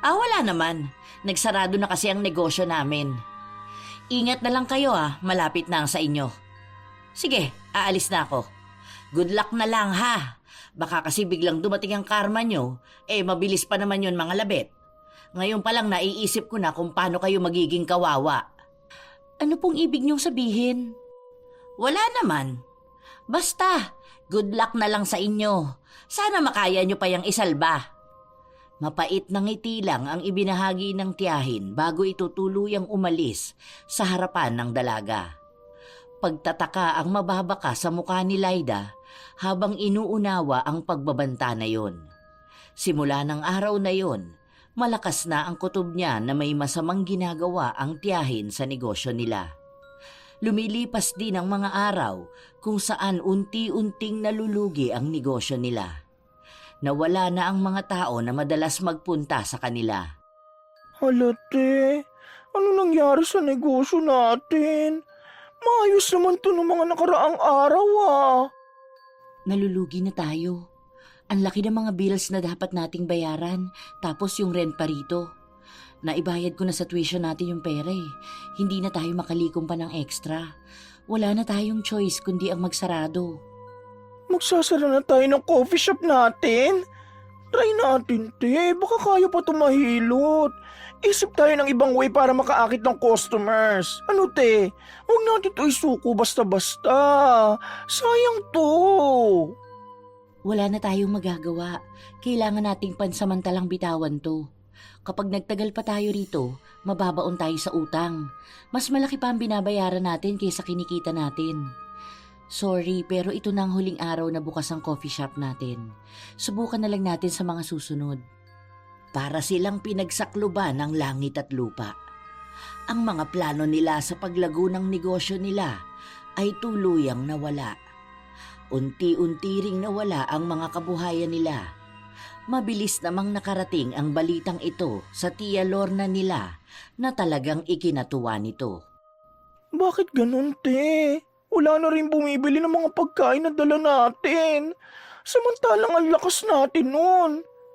Speaker 1: Wala naman. Nagsarado na kasi ang negosyo namin. Ingat na lang kayo malapit na ang sa inyo. Sige, aalis na ako. Good luck na lang ha. Baka kasi biglang dumating ang karma nyo, mabilis pa naman yun mga labet. Ngayon pa lang naiisip ko na kung paano kayo magiging kawawa. Ano pong ibig niyong sabihin? Wala naman. Basta, good luck na lang sa inyo. Sana makaya nyo pa yung isalba. Mapait na ngiti lang ang ibinahagi ng tiyahin bago ito tuluyang umalis sa harapan ng dalaga. Pagtataka ang mababaka sa mukha ni Laida habang inuunawa ang pagbabanta na yon. Simula ng araw na yon, malakas na ang kutob niya na may masamang ginagawa ang tiyahin sa negosyo nila. Lumilipas din ang mga araw kung saan unti-unting nalulugi ang negosyo nila. Nawala na ang mga tao na madalas magpunta sa kanila.
Speaker 2: Halate, ano nangyari sa negosyo natin? Maayos naman to ng mga nakaraang araw
Speaker 1: Nalulugi na tayo. Ang laki ng mga bills na dapat nating bayaran, tapos yung rent pa rito. Naibayad ko na sa tuition natin yung pera Hindi na tayo makalikom pa ng extra. Wala na tayong choice kundi ang magsarado.
Speaker 2: Magsasara na tayo ng coffee shop natin? Try natin, te. Baka kaya pa tumahilot. Isip tayo ng ibang way para makaakit ng customers. Ano, te? Huwag natin ito isuko basta-basta. Sayang to.
Speaker 1: Wala na tayong magagawa. Kailangan nating pansamantalang bitawan to. Kapag nagtagal pa tayo rito, mababaon tayo sa utang. Mas malaki pa ang binabayaran natin kaysa kinikita natin. Sorry, pero ito na ang huling araw na bukas ang coffee shop natin. Subukan na lang natin sa mga susunod. Para silang pinagsakluban ng langit at lupa. Ang mga plano nila sa paglago ng negosyo nila ay tuluyang nawala. Unti-unti ring nawala ang mga kabuhayan nila. Mabilis namang nakarating ang balitang ito sa Tia Lorna nila na talagang ikinatuwa nito.
Speaker 2: Bakit ganun, te? Wala na rin bumibili ng mga pagkain na dala natin. Samantalang ang lakas natin nun.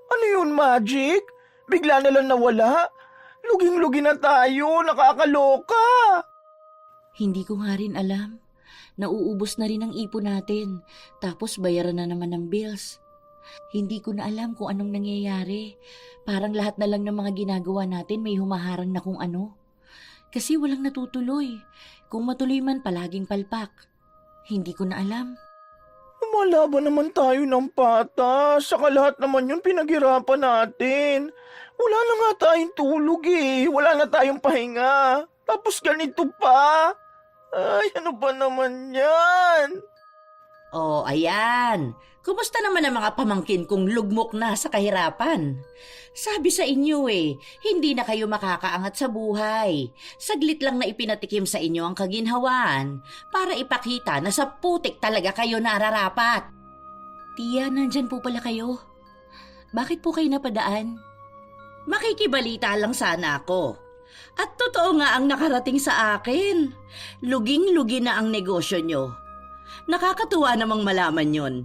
Speaker 2: Ano yun, Magic? Bigla na lang nawala? Luging-lugi na tayo, nakakaloka.
Speaker 1: Hindi ko nga rin alam. Nauubos na rin ang ipon natin, tapos bayaran na naman ng bills. Hindi ko na alam kung anong nangyayari. Parang lahat na lang ng mga ginagawa natin may humaharang na kung ano. Kasi walang natutuloy. Kung matuloy man palaging palpak. Hindi ko na alam.
Speaker 2: Lumalaban naman tayo ng patas. Saka lahat naman yun pinaghirapan natin. Wala na nga tayong tulog Wala na tayong pahinga. Tapos ganito pa. Ay, ano ba naman yan?
Speaker 1: Oh, ayan. Kumusta naman ang mga pamangkin kong lugmok na sa kahirapan? Sabi sa inyo hindi na kayo makakaangat sa buhay. Saglit lang na ipinatikim sa inyo ang kaginhawaan para ipakita na sa putik talaga kayo nararapat. Tia, nandyan po pala kayo. Bakit po kayo napadaan? Makikibalita lang sana ako. At totoo nga ang nakarating sa akin. Luging-lugi na ang negosyo nyo. Nakakatuwa namang malaman yun.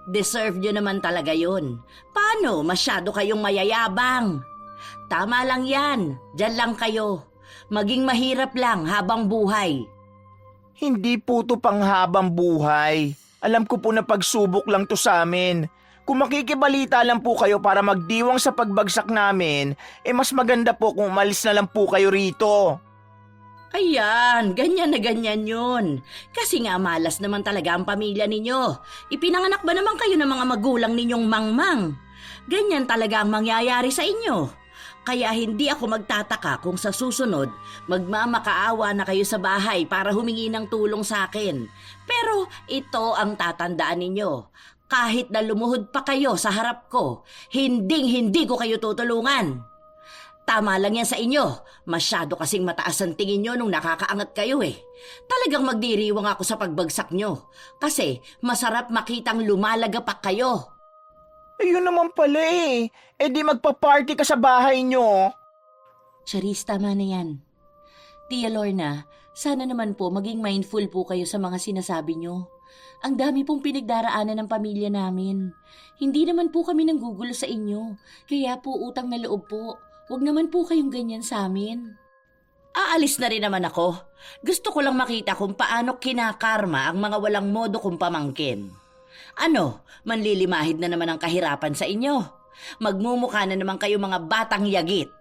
Speaker 1: Deserve nyo naman talaga yun. Paano? Masyado kayong mayayabang. Tama lang yan. Diyan lang kayo. Maging mahirap lang habang buhay.
Speaker 2: Hindi po to panghabang buhay. Alam ko po na pagsubok lang to sa amin. Kung makikibalita lang po kayo para magdiwang sa pagbagsak namin, mas maganda po kung umalis na lang po kayo rito.
Speaker 1: Ayan, ganyan na ganyan yun. Kasi nga malas naman talaga ang pamilya ninyo. Ipinanganak ba naman kayo ng mga magulang ninyong mangmang? Ganyan talaga ang mangyayari sa inyo. Kaya hindi ako magtataka kung sa susunod, magmamakaawa na kayo sa bahay para humingi ng tulong sa akin. Pero ito ang tatandaan ninyo. Kahit na lumuhod pa kayo sa harap ko, hindi ko kayo tutulungan. Tama lang yan sa inyo. Masyado kasing mataas ang tingin nyo nung nakakaangat kayo Talagang magdiriwang ako sa pagbagsak nyo. Kasi masarap makitang lumalagapak kayo.
Speaker 2: Ayun naman pala di magpa-party ka sa bahay nyo.
Speaker 1: Charis, tama na yan. Tia Lorna, sana naman po maging mindful po kayo sa mga sinasabi nyo. Ang dami pong pinagdaraanan ng pamilya namin. Hindi naman po kami nanggugulo sa inyo. Kaya po utang na loob po. Huwag naman po kayong ganyan sa amin. Aalis na rin naman ako. Gusto ko lang makita kung paano kinakarma ang mga walang modo kong pamangkin. Ano, manlilimahid na naman ang kahirapan sa inyo. Magmumukha na naman kayo mga batang yagit.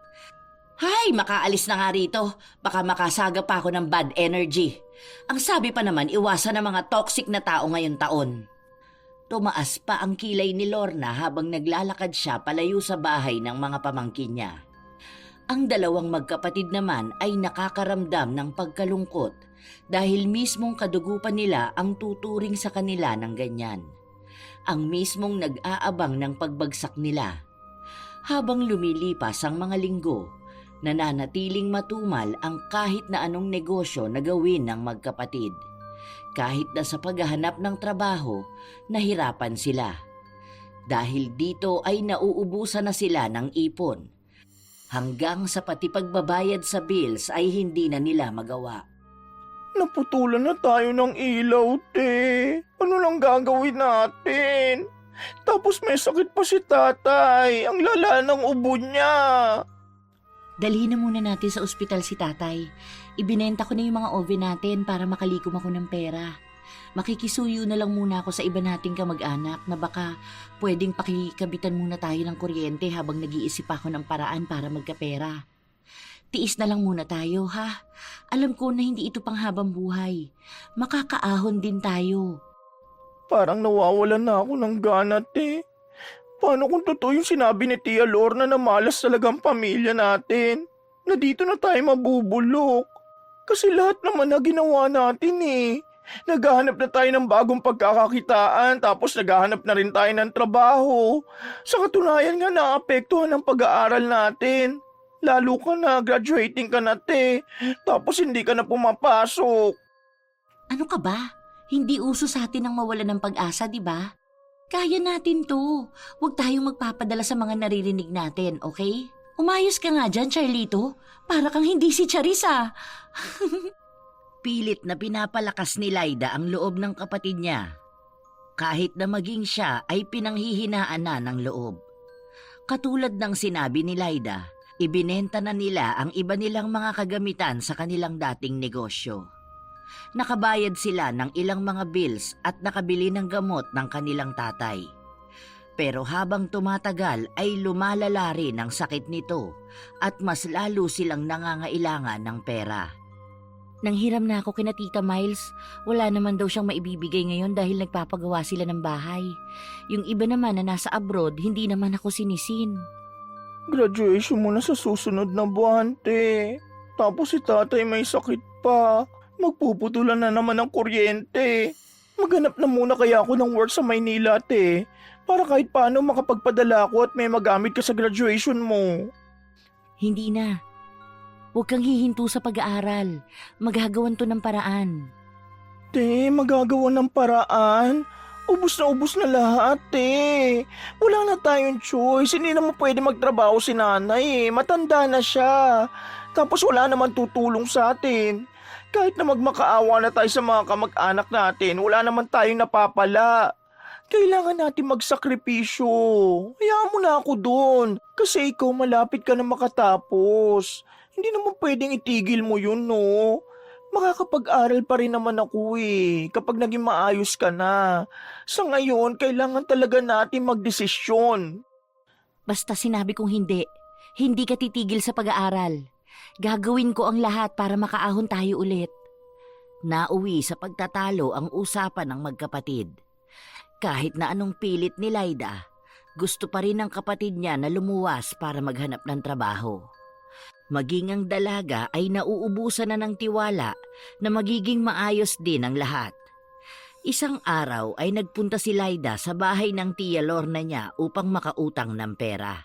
Speaker 1: Hay, makaalis na nga rito. Baka makasaga pa ako ng bad energy. Ang sabi pa naman, iwasan ang mga toxic na tao ngayon taon. Tumaas pa ang kilay ni Lorna habang naglalakad siya palayo sa bahay ng mga pamangkin niya. Ang dalawang magkapatid naman ay nakakaramdam ng pagkalungkot dahil mismong kadugupan nila ang tuturing sa kanila ng ganyan. Ang mismong nag-aabang ng pagbagsak nila. Habang lumilipas ang mga linggo, nananatiling matumal ang kahit na anong negosyo na gawin ng magkapatid. Kahit na sa paghahanap ng trabaho, nahirapan sila. Dahil dito ay nauubusan na sila ng ipon. Hanggang sa pati pagbabayad sa bills ay hindi na nila magawa.
Speaker 2: Naputulan na tayo ng ilaw, te. Ano lang gagawin natin? Tapos may sakit pa si tatay. Ang lala ng ubo niya.
Speaker 1: Dalhin na muna natin sa ospital si tatay. Ibinenta ko na yung mga oven natin para makalikom ako ng pera. Makikisuyo na lang muna ako sa iba nating kamag-anak na baka pwedeng pakikabitan muna tayo ng kuryente habang nag-iisip ako ng paraan para magkapera. Tiis na lang muna tayo, ha? Alam ko na hindi ito panghabang buhay. Makakaahon din tayo.
Speaker 2: Parang nawawalan na ako ng gana, te. Paano kung totoo yung sinabi ni Tia Lorna na malas talagang pamilya natin? Na dito na tayo mabubulok. Kasi lahat naman na ginawa natin eh. Naghahanap na tayo ng bagong pagkakakitaan tapos naghahanap na rin tayo ng trabaho. Sa katunayan nga naapektuhan ang pag-aaral natin. Lalo ka na, graduating ka na, te. Tapos hindi ka na pumapasok.
Speaker 1: Ano ka ba? Hindi uso sa atin ang mawalan ng pag-asa, di ba? Kaya natin to. Huwag tayong magpapadala sa mga naririnig natin, okay? Umayos ka nga dyan, Charlito. Para kang hindi si Charissa. Pilit na pinapalakas ni Laida ang loob ng kapatid niya. Kahit na maging siya ay pinanghihinaan na ng loob. Katulad ng sinabi ni Laida, ibinenta na nila ang iba nilang mga kagamitan sa kanilang dating negosyo. Nakabayad sila ng ilang mga bills at nakabili ng gamot ng kanilang tatay. Pero habang tumatagal ay lumalala rin ang sakit nito at mas lalo silang nangangailangan ng pera. Nanghiram na ako kina Tita Miles. Wala naman daw siyang maibibigay ngayon dahil nagpapagawa sila ng bahay. Yung iba naman na nasa abroad, hindi naman ako sinisin.
Speaker 2: Graduation mo na sa susunod na buwan, te. Tapos si tatay may sakit pa. Magpuputulan na naman ng kuryente. Maghanap na muna kaya ako ng work sa Maynila, te. Para kahit paano makapagpadala ako at may magamit ka sa graduation mo.
Speaker 1: Hindi na. Huwag kang hihinto sa pag-aaral. Magagawan to ng paraan.
Speaker 2: Te, magagawa ng paraan? Ubus na lahat, te. Wala na tayong choice. Hindi naman pwede magtrabaho si nanay, eh. Matanda na siya. Tapos wala naman tutulong sa atin. Kahit na magmakaawa na tayo sa mga kamag-anak natin, wala naman tayong napapala. Kailangan natin magsakripisyo. Hayaan mo na ako doon. Kasi ikaw malapit ka na makatapos. Hindi naman pwedeng itigil mo yun, no? Makakapag-aral pa rin naman ako eh, kapag naging maayos ka na. Sa ngayon, kailangan talaga natin magdesisyon.
Speaker 1: Basta sinabi kong hindi. Hindi ka titigil sa pag-aaral. Gagawin ko ang lahat para makaahon tayo ulit. Nauwi sa pagtatalo ang usapan ng magkapatid. Kahit na anong pilit ni Laida, gusto pa rin ng kapatid niya na lumuwas para maghanap ng trabaho. Maging ang dalaga ay nauubusan na ng tiwala na magiging maayos din ang lahat. Isang araw ay nagpunta si Laida sa bahay ng Tia Lorna niya upang makautang ng pera.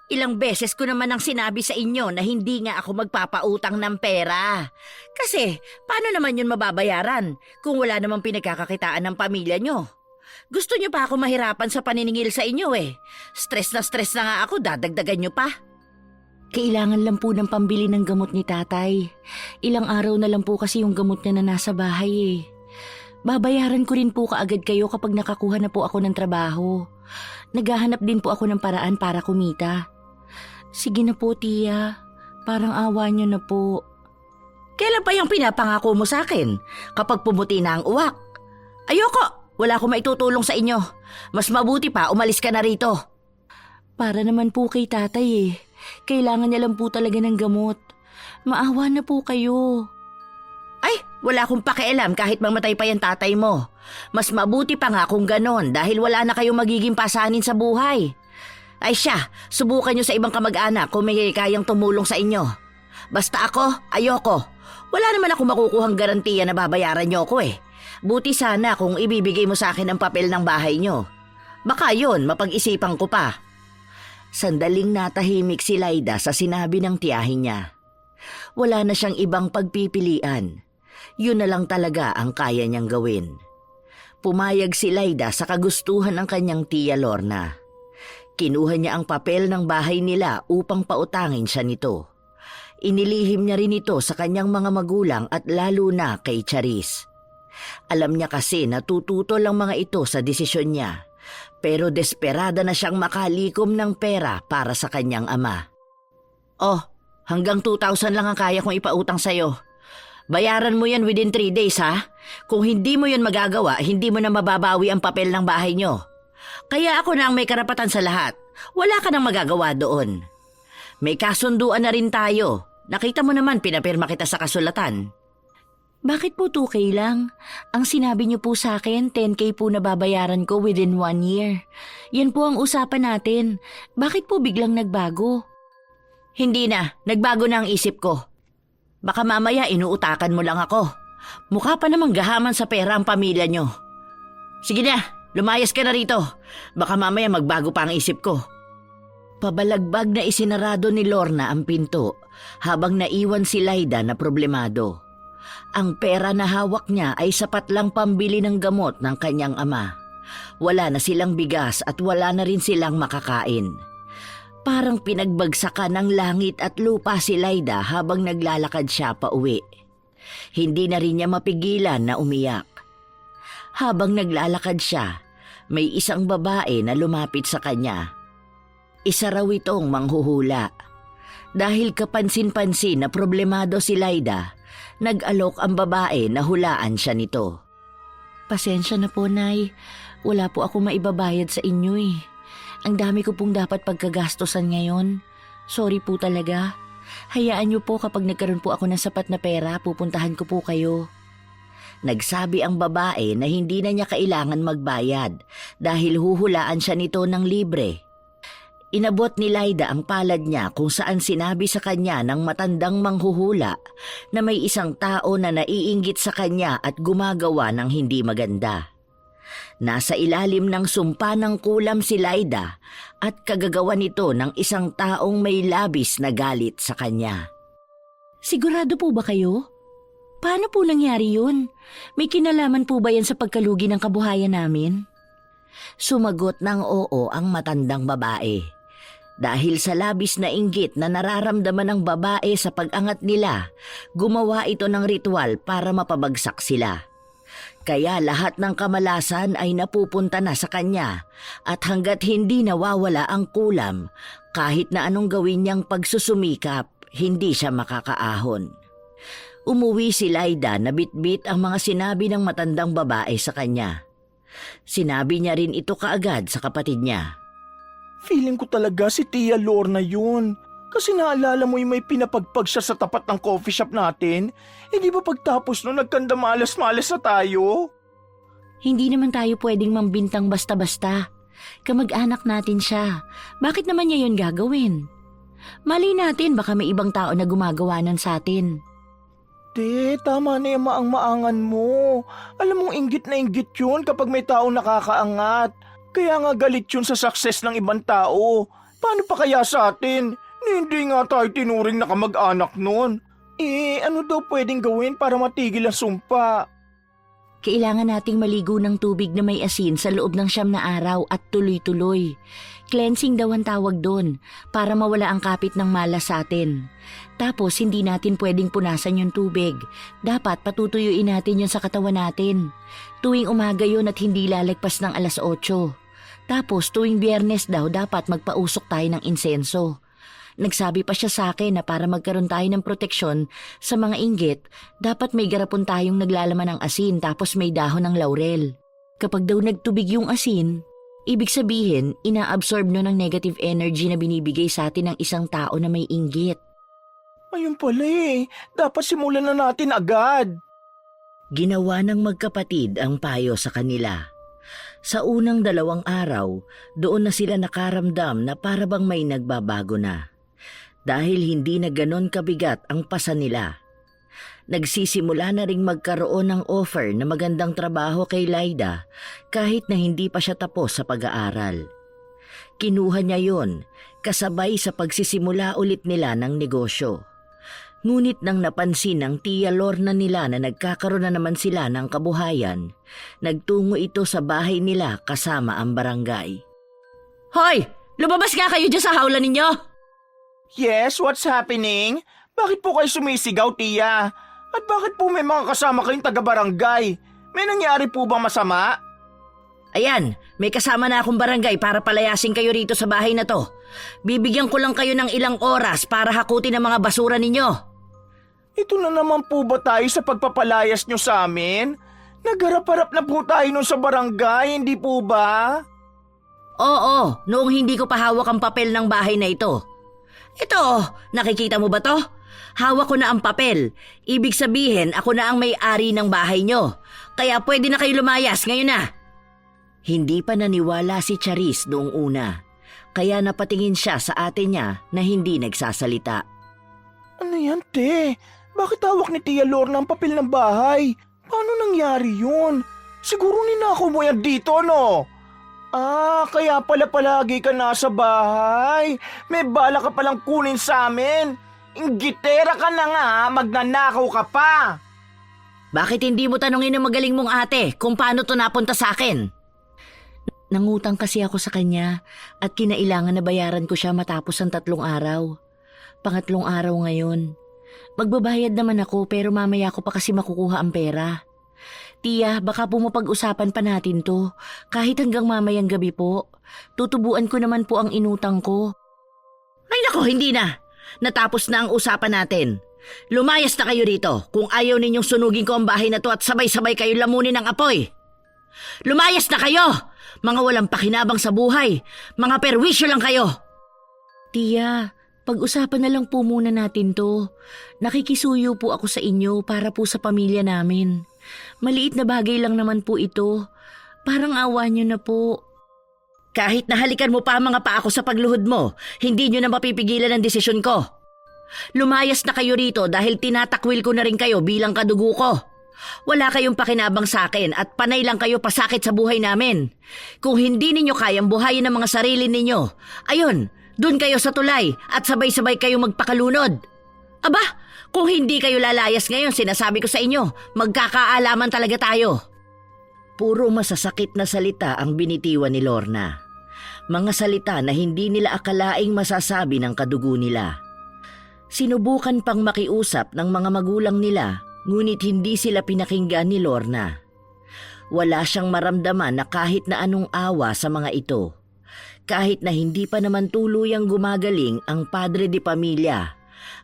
Speaker 1: Ilang beses ko naman ang sinabi sa inyo na hindi nga ako magpapautang ng pera. Kasi paano naman yun mababayaran kung wala namang pinagkakakitaan ng pamilya nyo? Gusto nyo pa ako mahirapan sa paniningil sa inyo eh. Stress na nga ako, dadagdagan nyo pa. Kailangan lang po ng pambili ng gamot ni tatay. Ilang araw na lang po kasi yung gamot niya na nasa bahay eh. Babayaran ko rin po kaagad kayo kapag nakakuha na po ako ng trabaho. Naghahanap din po ako ng paraan para kumita. Sige na po, Tia. Parang awa niyo na po.
Speaker 3: Kailan pa yung pinapangako mo sa akin kapag pumuti na ang uwak? Ayoko! Wala akong maitutulong sa inyo. Mas mabuti pa, umalis ka na rito.
Speaker 1: Para naman po kay tatay eh. Kailangan niya lang po talaga ng gamot. Maawa na po kayo.
Speaker 3: Ay, wala akong pakialam kahit mamatay pa yung tatay mo. Mas mabuti pa nga kung ganon dahil wala na kayong magiging pasanin sa buhay. Ay siya, subukan nyo sa ibang kamag-anak kung may kayang tumulong sa inyo. Basta ako, ayoko. Wala naman ako makukuhang garantiya na babayaran nyo ako eh. Buti sana kung ibibigay mo sa akin ang papel ng bahay nyo. Baka yun, mapag-isipan ko pa.
Speaker 1: Sandaling natahimik si Laida sa sinabi ng tiyahin niya. Wala na siyang ibang pagpipilian. Yun na lang talaga ang kaya niyang gawin. Pumayag si Laida sa kagustuhan ng kanyang tiya Lorna. Kinuha niya ang papel ng bahay nila upang pautangin siya nito. Inilihim niya rin ito sa kanyang mga magulang at lalo na kay Charis. Alam niya kasi na tututol ang mga ito sa desisyon niya, pero desperada na siyang makalikom ng pera para sa kanyang ama.
Speaker 3: Oh, hanggang 2,000 lang ang kaya kong ipautang sa'yo. Bayaran mo yan within 3 days ha? Kung hindi mo yun magagawa, hindi mo na mababawi ang papel ng bahay nyo. Kaya ako na ang may karapatan sa lahat. Wala ka nang magagawa doon. May kasunduan na rin tayo. Nakita mo naman pinapirma kita sa kasulatan.
Speaker 1: Bakit po 2K lang? Ang sinabi niyo po sa akin, 10K po na babayaran ko within 1 year. Yan po ang usapan natin. Bakit po biglang nagbago?
Speaker 3: Hindi na, nagbago na ang isip ko. Baka mamaya inuutakan mo lang ako. Mukha pa namang gahaman sa pera ang pamilya nyo. Sige na, lumayas ka na rito. Baka mamaya magbago pa ang isip ko.
Speaker 1: Pabalagbag na isinarado ni Lorna ang pinto habang naiwan si Laida na problemado. Ang pera na hawak niya ay sapat lang pambili ng gamot ng kanyang ama. Wala na silang bigas at wala na rin silang makakain. Parang pinagbagsakan ng langit at lupa si Laida habang naglalakad siya pa uwi. Hindi na rin niya mapigilan na umiyak. Habang naglalakad siya, may isang babae na lumapit sa kanya. Isa raw itong manghuhula. Dahil kapansin-pansin na problemado si Laida, nag-alok ang babae na hulaan siya nito. Pasensya na po, Nay. Wala po ako maibabayad sa inyo eh. Ang dami ko pong dapat pagkagastosan ngayon. Sorry po talaga. Hayaan niyo po kapag nagkaroon po ako ng sapat na pera, pupuntahan ko po kayo. Nagsabi ang babae na hindi na niya kailangan magbayad dahil huhulaan siya nito ng libre. Inabot ni Laida ang palad niya kung saan sinabi sa kanya ng matandang manghuhula na may isang tao na naiinggit sa kanya at gumagawa ng hindi maganda. Nasa ilalim ng sumpa ng kulam si Laida at kagagawa nito ng isang taong may labis na galit sa kanya. Sigurado po ba kayo? Paano po nangyari yun? May kinalaman po ba yan sa pagkalugi ng kabuhayan namin? Sumagot ng oo ang matandang babae. Dahil sa labis na inggit na nararamdaman ng babae sa pag-angat nila, gumawa ito ng ritual para mapabagsak sila. Kaya lahat ng kamalasan ay napupunta na sa kanya at hanggat hindi nawawala ang kulam, kahit na anong gawin niyang pagsusumikap, hindi siya makakaahon. Umuwi si Laida na bitbit ang mga sinabi ng matandang babae sa kanya. Sinabi niya rin ito kaagad sa kapatid niya.
Speaker 2: Feeling ko talaga si Tia Lorna yun. Kasi naalala mo yung may pinapagpag siya sa tapat ng coffee shop natin? Di ba pagtapos nun nagkanda malas-malas na tayo?
Speaker 1: Hindi naman tayo pwedeng mambintang basta-basta. Kamag-anak natin siya. Bakit naman niya yun gagawin? Mali natin baka may ibang tao na gumagawanan sa atin.
Speaker 2: Tama na yung maang-maangan mo. Alam mong inggit na inggit yun kapag may taong nakakaangat. Kaya nga galit yun sa success ng ibang tao. Paano pa kaya sa atin? Hindi nga tayo tinuring na kamag-anak nun. Ano daw pwedeng gawin para matigil ang sumpa?
Speaker 1: Kailangan nating maligo ng tubig na may asin sa loob ng 9 na araw at tuloy-tuloy. Cleansing daw ang tawag doon para mawala ang kapit ng malas sa atin. Tapos hindi natin pwedeng punasan yung tubig. Dapat patutuyuin natin yun sa katawan natin. Tuwing umaga yun at hindi lalagpas ng 8:00. Tapos tuwing Biyernes daw dapat magpausok tayo ng insenso.
Speaker 3: Nagsabi pa siya sa akin na para magkaroon tayo ng proteksyon sa mga inggit, dapat may garapon tayong naglalaman ng asin tapos may dahon ng laurel. Kapag daw nagtubig yung asin, ibig sabihin, inaabsorb no ng negative energy na binibigay sa atin ng isang tao na may inggit.
Speaker 2: Ayun pala eh. Dapat simulan na natin agad.
Speaker 1: Ginawa ng magkapatid ang payo sa kanila. Sa unang 2 araw, doon na sila nakaramdam na para bang may nagbabago na. Dahil hindi na ganon kabigat ang pasa nila. Nagsisimula na ring magkaroon ng offer na magandang trabaho kay Laida kahit na hindi pa siya tapos sa pag-aaral. Kinuha niya yon kasabay sa pagsisimula ulit nila ng negosyo. Ngunit nang napansin ng Tia Lorna nila na nagkakaroon na naman sila ng kabuhayan, nagtungo ito sa bahay nila kasama ang barangay.
Speaker 3: Hoy! Lumabas nga kayo dyan sa hawla ninyo!
Speaker 2: Yes, what's happening? Bakit po kayo sumisigaw, Tia? At bakit po may mga kasama kayong taga-barangay? May nangyari po bang masama?
Speaker 3: Ayan, may kasama na akong barangay para palayasin kayo rito sa bahay na to. Bibigyan ko lang kayo ng ilang oras para hakutin ang mga basura ninyo.
Speaker 2: Ito na naman po ba tayo sa pagpapalayas nyo sa amin? Nagharap-harap na po tayo nun sa barangay, hindi po ba?
Speaker 3: Oo, noong hindi ko pa hawak ang papel ng bahay na ito. Ito, nakikita mo ba to? Hawak ko na ang papel. Ibig sabihin, ako na ang may-ari ng bahay nyo. Kaya pwede na kayo lumayas ngayon na.
Speaker 1: Hindi pa naniwala si Charis noong una, kaya napatingin siya sa ate niya na hindi nagsasalita.
Speaker 2: Ano yan, te? Bakit hawak ni Tia Lorna ang papel ng bahay? Paano nangyari yun? Siguro ninakaw mo yan dito, no? Kaya pala palagi ka nasa bahay. May bala ka palang kunin sa amin. Inggitera ka na nga, magnanakaw ka pa.
Speaker 3: Bakit hindi mo tanungin ng magaling mong ate kung paano to napunta sa akin?
Speaker 1: Nangutang kasi ako sa kanya at kinailangan na bayaran ko siya matapos ang 3 araw. 4 araw ngayon. Magbabayad naman ako pero mamaya ko pa kasi makukuha ang pera. Tia, baka po mapag-usapan pa natin to. Kahit hanggang mamayang gabi po. Tutubuan ko naman po ang inutang ko.
Speaker 3: Ay nako, hindi na. Natapos na ang usapan natin. Lumayas na kayo rito kung ayaw ninyong sunugin ko ang bahay na to at sabay-sabay kayo lamunin ng apoy. Lumayas na kayo! Mga walang pakinabang sa buhay. Mga perwisyo lang kayo.
Speaker 1: Tia, pag-usapan na lang po muna natin to. Nakikisuyo po ako sa inyo para po sa pamilya namin. Maliit na bagay lang naman po ito. Parang awa niyo na po.
Speaker 3: Kahit nahalikan mo pa ang mga paa ko sa pagluhod mo, hindi nyo na mapipigilan ang desisyon ko. Lumayas na kayo rito dahil tinatakwil ko na rin kayo bilang kadugo ko. Wala kayong pakinabang sa akin at panay lang kayo pasakit sa buhay namin. Kung hindi ninyo kayang buhayin ang mga sarili ninyo, ayun, dun kayo sa tulay at sabay-sabay kayong magpakalunod. Aba, kung hindi kayo lalayas ngayon, sinasabi ko sa inyo, magkakaalaman talaga tayo.
Speaker 1: Puro masasakit na salita ang binitiwan ni Lorna. Mga salita na hindi nila akalaing masasabi ng kadugo nila. Sinubukan pang makiusap ng mga magulang nila, ngunit hindi sila pinakinggan ni Lorna. Wala siyang maramdaman na kahit na anong awa sa mga ito. Kahit na hindi pa naman tuluyang gumagaling ang padre de pamilya,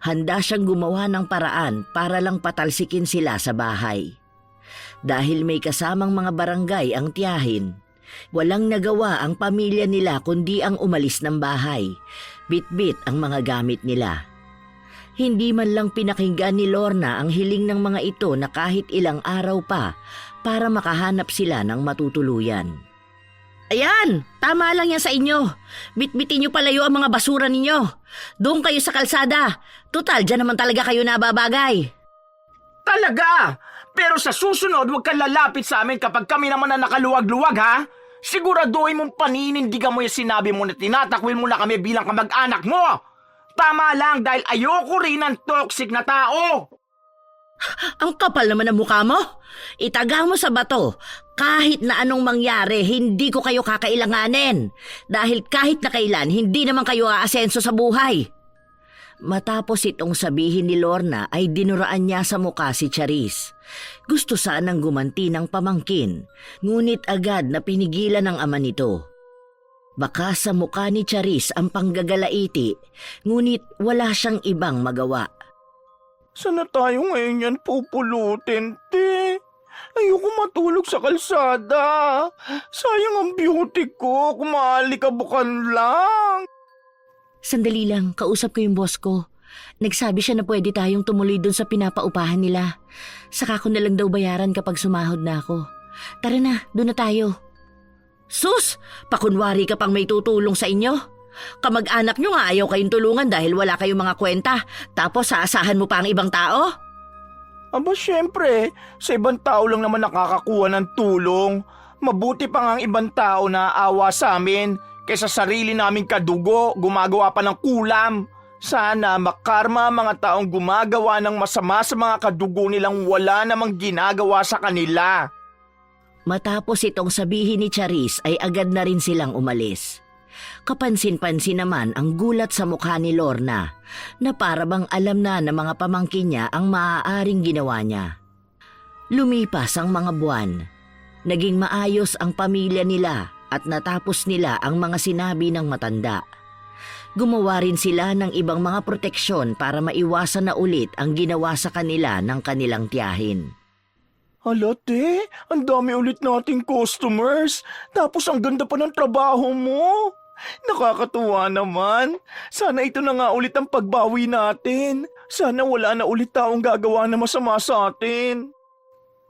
Speaker 1: handa siyang gumawa ng paraan para lang patalsikin sila sa bahay. Dahil may kasamang mga barangay ang tiyahin, walang nagawa ang pamilya nila kundi ang umalis ng bahay, bit-bit ang mga gamit nila. Hindi man lang pinakinggan ni Lorna ang hiling ng mga ito na kahit ilang araw pa para makahanap sila ng matutuluyan.
Speaker 3: Ayan, tama lang yan sa inyo. Bitbitin nyo palayo ang mga basura ninyo. Doon kayo sa kalsada. Tutal, dyan naman talaga kayo nababagay.
Speaker 2: Talaga? Pero sa susunod, huwag kang lalapit sa amin kapag kami naman na nakaluwag-luwag, ha? Siguraduhin mong paninindigan mo yung sinabi mo na tinatakwil mo na kami bilang kamag-anak mo. Tama lang dahil ayoko rin ng toxic na tao.
Speaker 3: Ang kapal naman ng mukha mo. Itaga mo sa bato. Kahit na anong mangyari, hindi ko kayo kakailanganin. Dahil kahit na kailan, hindi naman kayo aasenso sa buhay.
Speaker 1: Matapos itong sabihin ni Lorna ay dinuraan niya sa muka si Charis. Gusto sanang gumanti ng pamangkin, ngunit agad na pinigilan ng ama nito.
Speaker 3: Baka sa mukha ni Charis ang panggagalaiti, ngunit wala siyang ibang magawa.
Speaker 2: Saan na tayo ngayon yan pupulutin, te? Ayoko matulog sa kalsada. Sayang ang beauty ko, kumalikabukan lang.
Speaker 3: Sandali lang, kausap ko yung boss ko. Nagsabi siya na pwede tayong tumuloy dun sa pinapaupahan nila. Saka ko na lang daw bayaran kapag sumahod na ako. Tara na, dun na tayo. Sus! Pakunwari ka pang may tutulong sa inyo. Kamag-anak nyo nga ayaw kayong tulungan dahil wala kayong mga kwenta. Tapos aasahan mo pa ang ibang tao?
Speaker 2: Aba syempre, sa ibang tao lang naman nakakakuha ng tulong. Mabuti pa nga ang ibang tao na awa sa amin kaysa sarili naming kadugo, gumagawa pa ng kulam. Sana makarma mga taong gumagawa ng masama sa mga kadugo nilang wala namang ginagawa sa kanila.
Speaker 3: Matapos itong sabihin ni Charis ay agad na rin silang umalis. Kapansin-pansin naman ang gulat sa mukha ni Lorna na para bang alam na ng mga pamangkin niya ang maaaring ginawa niya. Lumipas ang mga buwan. Naging maayos ang pamilya nila at natapos nila ang mga sinabi ng matanda. Gumawa rin sila ng ibang mga proteksyon para maiwasan na ulit ang ginawa sa kanila ng kanilang tiyahin.
Speaker 2: Hala te, ang dami ulit nating customers. Tapos ang ganda pa ng trabaho mo. Nakakatuwa naman. Sana ito na nga ulit ang pagbawi natin. Sana wala na ulit taong gagawa na masama sa atin.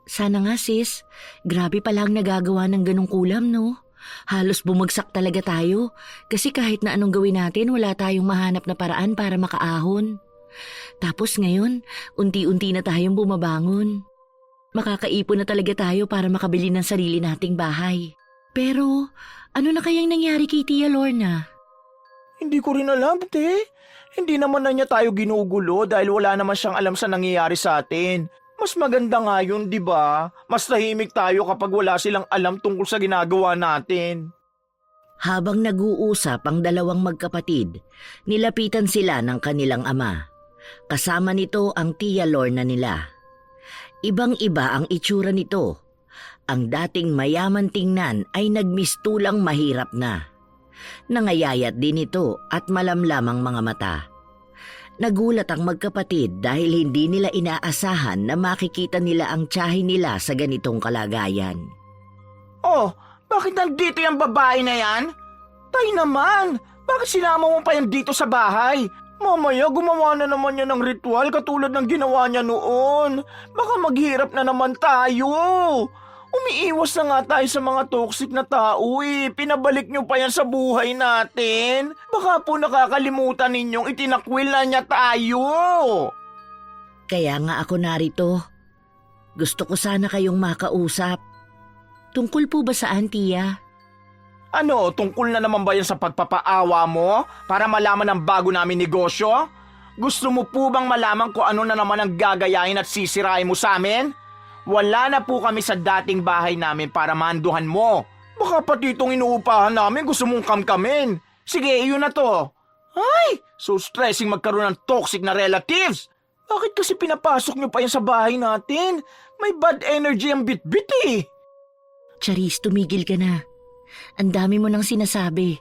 Speaker 3: Sana nga sis, grabe pala ang nagagawa ng ganong kulam no? Halos bumagsak talaga tayo kasi kahit na anong gawin natin wala tayong mahanap na paraan para makaahon. Tapos ngayon, unti-unti na tayong bumabangon. Makakaipon na talaga tayo para makabili ng sarili nating bahay. Pero ano na kayang nangyari kay Tia Lorna?
Speaker 2: Hindi ko rin alam, te. Hindi naman na niya tayo ginugulo dahil wala naman siyang alam sa nangyayari sa atin. Mas maganda nga yun, di ba? Mas tahimik tayo kapag wala silang alam tungkol sa ginagawa natin.
Speaker 3: Habang nag-uusap ang dalawang magkapatid, nilapitan sila ng kanilang ama. Kasama nito ang Tia Lorna nila. Ibang-iba ang itsura nito. Ang dating mayaman tingnan ay nagmistulang mahirap na. Nangayayat din ito at malamlam ang mga mata. Nagulat ang magkapatid dahil hindi nila inaasahan na makikita nila ang tiyahin nila sa ganitong kalagayan.
Speaker 2: Oh, bakit nandito yung babae na yan? Tay naman, bakit sinama mo pa yan dito sa bahay? Mamaya gumawa na naman yan ng ritual katulad ng ginawa niya noon. Baka maghirap na naman tayo. Umiiwas na nga tayo sa mga toxic na tao eh. Pinabalik niyo pa yan sa buhay natin. Baka po nakakalimutan ninyong itinakwil na niya tayo.
Speaker 3: Kaya nga ako narito. Gusto ko sana kayong makausap. Tungkol po ba saan, Tia?
Speaker 2: Ano, tungkol na naman ba yan sa pagpapaawa mo para malaman ang bago namin negosyo? Gusto mo po bang malaman kung ano na naman ang gagayahin at sisirain mo sa amin? Wala na po kami sa dating bahay namin para manduhan mo. Baka pati itong inuupahan namin gusto mong kamkamin. Sige, yun na to. Ay, so stressing magkaroon ng toxic na relatives. Bakit kasi pinapasok niyo pa yan sa bahay natin? May bad energy ang bit-bit eh.
Speaker 3: Charis, tumigil ka na. Ang dami mo nang sinasabi.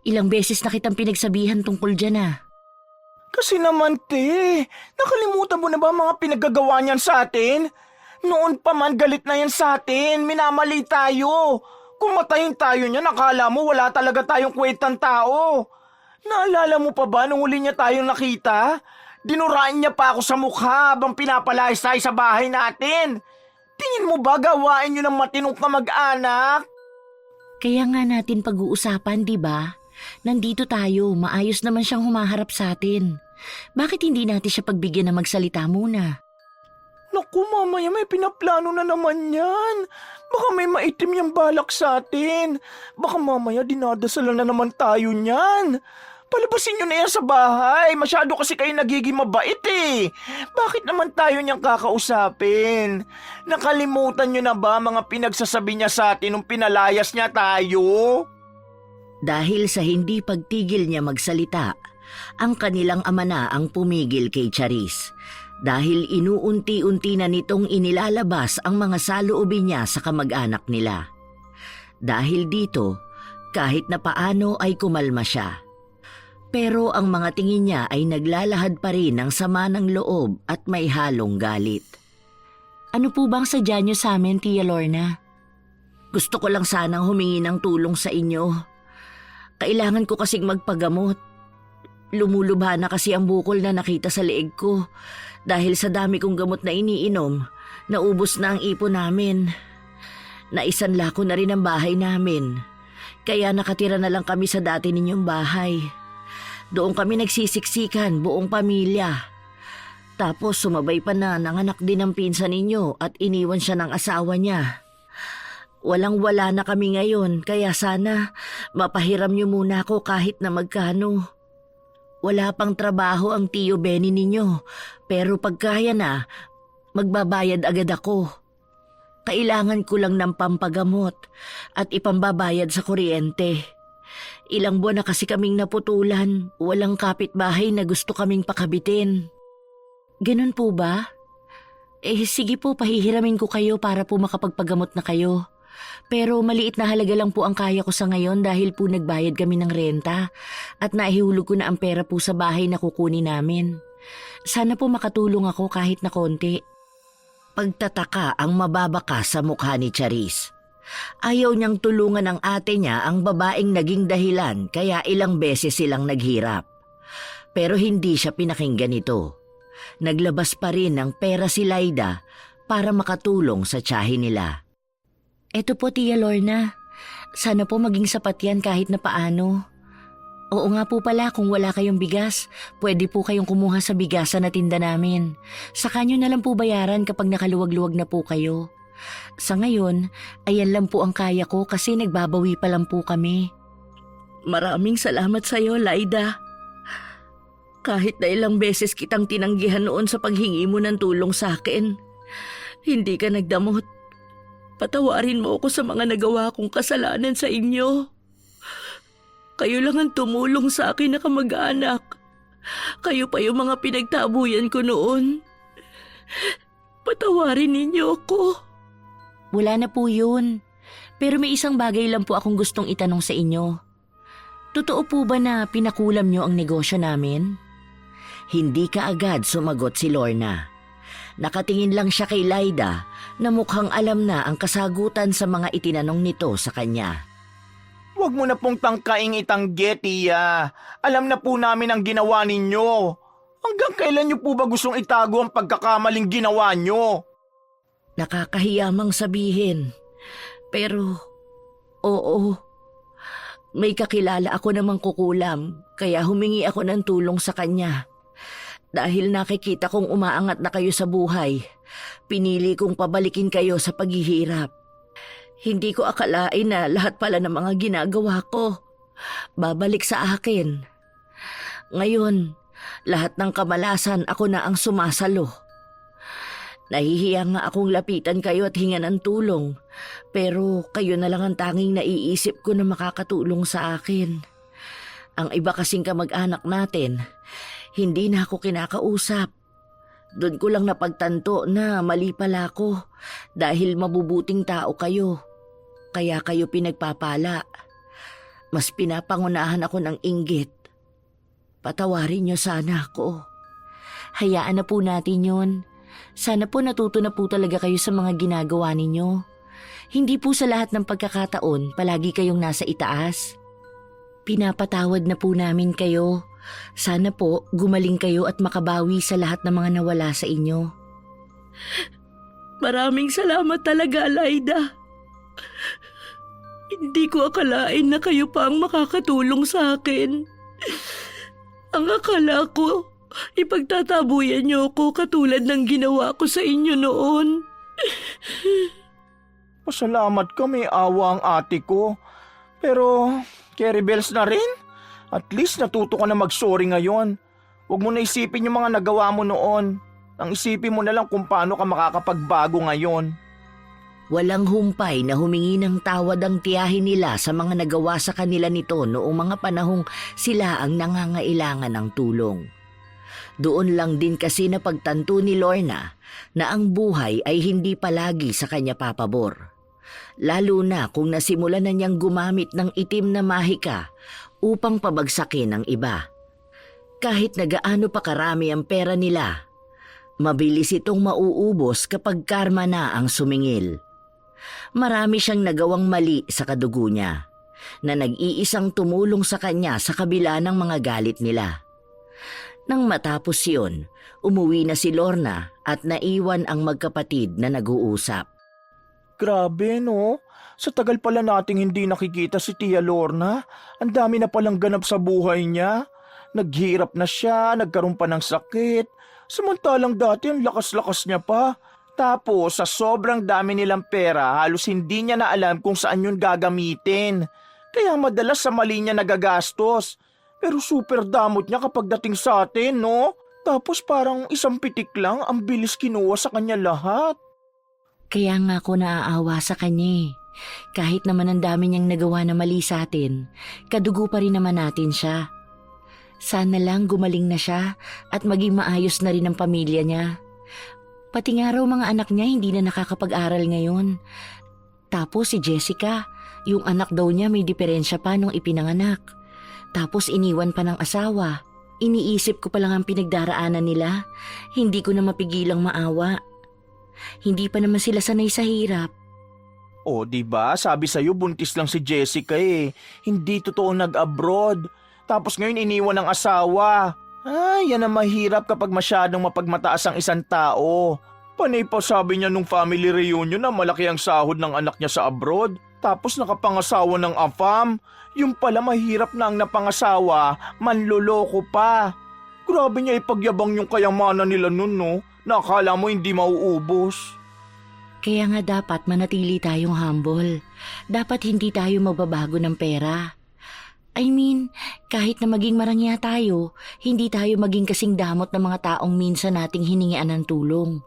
Speaker 3: Ilang beses na kitang pinagsabihan tungkol dyan ah.
Speaker 2: Kasi naman te, nakalimutan mo na ba mga pinaggagawa niyan sa atin? Noon pa man galit na yan sa atin, minamali tayo. Kung matayin tayo niya, nakala mo wala talaga tayong kwentang tao. Naalala mo pa ba nung huli niya tayong nakita? Dinurain niya pa ako sa mukha habang pinapalayas tayo sa bahay natin. Tingin mo ba gawain niyo ng matinong kamag-anak?
Speaker 3: Kaya nga natin pag-uusapan, di ba? Nandito tayo, maayos naman siyang humaharap sa atin. Bakit hindi natin siya pagbigyan na magsalita muna?
Speaker 2: Naku, mamaya may pinaplano na naman yan. Baka may maitim yung balak sa atin. Baka mamaya dinadasalan na naman tayo niyan. Palabasin nyo na yan sa bahay. Masyado kasi kayo nagiging mabait eh. Bakit naman tayo niyang kakausapin? Nakalimutan nyo na ba mga pinagsasabi niya sa atin nung pinalayas niya tayo?
Speaker 3: Dahil sa hindi pagtigil niya magsalita, ang kanilang ama na ang pumigil kay Charis. Dahil inuunti-unti na nitong inilalabas ang mga saloobin niya sa kamag-anak nila. Dahil dito, kahit na paano ay kumalma siya. Pero ang mga tingin niya ay naglalahad pa rin ng sama ng loob at may halong galit. Ano po bang sadya niyo sa amin, Tia Lorna? Gusto ko lang sanang humingi ng tulong sa inyo. Kailangan ko kasing magpagamot. Lumulubha na kasi ang bukol na nakita sa leeg ko. Dahil sa dami kong gamot na iniinom, naubos na ang ipon namin. Naisanla ko na rin ang bahay namin. Kaya nakatira na lang kami sa dati ninyong bahay. Doon kami nagsisiksikan, buong pamilya. Tapos sumabay pa na nanganak din ang pinsan ninyo at iniwan siya ng asawa niya. Walang-wala na kami ngayon, kaya sana mapahiram niyo muna ako kahit na magkano. Wala pang trabaho ang Tio Benny ninyo, pero pagkaya na, magbabayad agad ako. Kailangan ko lang ng pampagamot at ipambabayad sa kuryente. Ilang buwan na kasi kaming naputulan, walang kapitbahay na gusto kaming pakabitin. Ganun po ba? Sige po, pahihiramin ko kayo para po makapagpagamot na kayo. Pero maliit na halaga lang po ang kaya ko sa ngayon dahil po nagbayad kami ng renta at naihulog ko na ang pera po sa bahay na kukunin namin. Sana po makatulong ako kahit na konti. Pagtataka ang mababaka sa mukha ni Charis. Ayaw niyang tulungan ng ate niya ang babaeng naging dahilan kaya ilang beses silang naghirap. Pero hindi siya pinakinggan ito. Naglabas pa rin ng pera si Laida para makatulong sa tiyahin nila. Eto po, Tia Lorna. Sana po maging sapat yan kahit na paano. Oo nga po pala, kung wala kayong bigas, pwede po kayong kumuha sa bigasan na tinda namin. Saka nyo na lang po bayaran kapag nakaluwag-luwag na po kayo. Sa ngayon, ayan lang po ang kaya ko kasi nagbabawi pa lang po kami. Maraming salamat sa'yo, Laida. Kahit na ilang beses kitang tinanggihan noon sa paghingi mo ng tulong sa akin, hindi ka nagdamot. Patawarin mo ako sa mga nagawa kong kasalanan sa inyo. Kayo lang ang tumulong sa akin na kamag-anak. Kayo pa yung mga pinagtabuyan ko noon. Patawarin ninyo ako. Wala na po yun. Pero may isang bagay lang po akong gustong itanong sa inyo. Totoo po ba na pinakulam nyo ang negosyo namin? Hindi kaagad sumagot si Lorna. Nakatingin lang siya kay Laida na mukhang alam na ang kasagutan sa mga itinanong nito sa kanya.
Speaker 2: Huwag mo na pong tangkaing itanggi, Tia. Alam na po namin ang ginawa ninyo. Hanggang kailan niyo po ba gustong itago ang pagkakamaling ginawa niyo?
Speaker 3: Nakakahiyamang sabihin. Pero, oo. May kakilala ako namang kukulam, kaya humingi ako ng tulong sa kanya. Dahil nakikita kong umaangat na kayo sa buhay, pinili kong pabalikin kayo sa paghihirap. Hindi ko akalain na lahat pala ng mga ginagawa ko babalik sa akin. Ngayon, lahat ng kamalasan ako na ang sumasalo. Nahihiya nga akong lapitan kayo at hingan ng tulong, pero kayo na lang ang tanging naiisip ko na makakatulong sa akin. Ang iba kasing kamag-anak natin, hindi na ako kinakausap. Doon ko lang napagtanto na mali pala ako dahil mabubuting tao kayo. Kaya kayo pinagpapala. Mas pinapangunahan ako ng inggit. Patawarin niyo sana ako. Hayaan na po natin yun. Sana po natuto na po talaga kayo sa mga ginagawa ninyo. Hindi po sa lahat ng pagkakataon palagi kayong nasa itaas. Pinapatawad na po namin kayo. Sana po gumaling kayo at makabawi sa lahat ng mga nawala sa inyo. Maraming salamat talaga, Laida. Hindi ko akalain na kayo pa ang makakatulong sa akin. Ang akala ko, ipagtatabuyan niyo ako katulad ng ginawa ko sa inyo noon.
Speaker 2: Pasalamat ka, may awa ang ate ko. Pero, carry bells na rin? At least natuto ka na mag-sorry ngayon. Huwag mo na isipin yung mga nagawa mo noon. Ang isipin mo na lang kung paano ka makakapagbago ngayon.
Speaker 3: Walang humpay na humingi ng tawad ang tiyahin nila sa mga nagawa sa kanila nito noong mga panahong sila ang nangangailangan ng tulong. Doon lang din kasi napagtanto ni Lorna na ang buhay ay hindi palagi sa kanya papabor.
Speaker 1: Lalo na kung nasimulan na niyang gumamit ng itim na mahika upang pabagsakin ang iba. Kahit na gaano pa karami ang pera nila, mabilis itong mauubos kapag karma na ang sumingil. Marami siyang nagawang mali sa kadugo niya, na nag-iisang tumulong sa kanya sa kabila ng mga galit nila. Nang matapos yun, umuwi na si Lorna at naiwan ang magkapatid na nag-uusap.
Speaker 2: Grabe, no? Sa tagal pala nating hindi nakikita si Tia Lorna, ang dami na palang ganap sa buhay niya. Naghirap na siya, nagkaroon pa ng sakit. Samantalang dati ang lakas-lakas niya pa. Tapos sa sobrang dami nilang pera, halos hindi niya na alam kung saan yun gagamitin. Kaya madalas sa mali niya nagagastos. Pero super damot niya kapag dating sa atin, no? Tapos parang isang pitik lang, ang bilis kinuha sa kanya lahat.
Speaker 1: Kaya nga ako naaawa sa kanya. Kahit naman ang dami niyang nagawa na mali sa atin, kadugo pa rin naman natin siya. Sana lang gumaling na siya at maging maayos na rin ang pamilya niya. Pati nga raw mga anak niya hindi na nakakapag-aral ngayon. Tapos si Jessica, yung anak daw niya may diferensya pa nung ipinanganak. Tapos iniwan pa ng asawa. Iniisip ko pa lang ang pinagdaraanan nila. Hindi ko na mapigilang maawa. Hindi pa naman sila sanay sa hirap.
Speaker 2: O, diba? Sabi sa'yo, buntis lang si Jessica eh. Hindi totoo nag-abroad. Tapos ngayon iniwan ng asawa. Ay, yan ang mahirap kapag masyadong mapagmataas ang isang tao. Panay pa sabi niya nung family reunion na malaki ang sahod ng anak niya sa abroad. Tapos nakapangasawa ng afam. Yung pala mahirap na ang napangasawa, manloloko pa. Grabe niya ipagyabang yung kayamanan nila nun, no? Nakala mo hindi mauubos.
Speaker 1: Kaya nga dapat manatili tayong humble. Dapat hindi tayo magbabago ng pera. I mean, kahit na maging marangya tayo, hindi tayo maging kasing damot ng mga taong minsan nating hiningian ng tulong.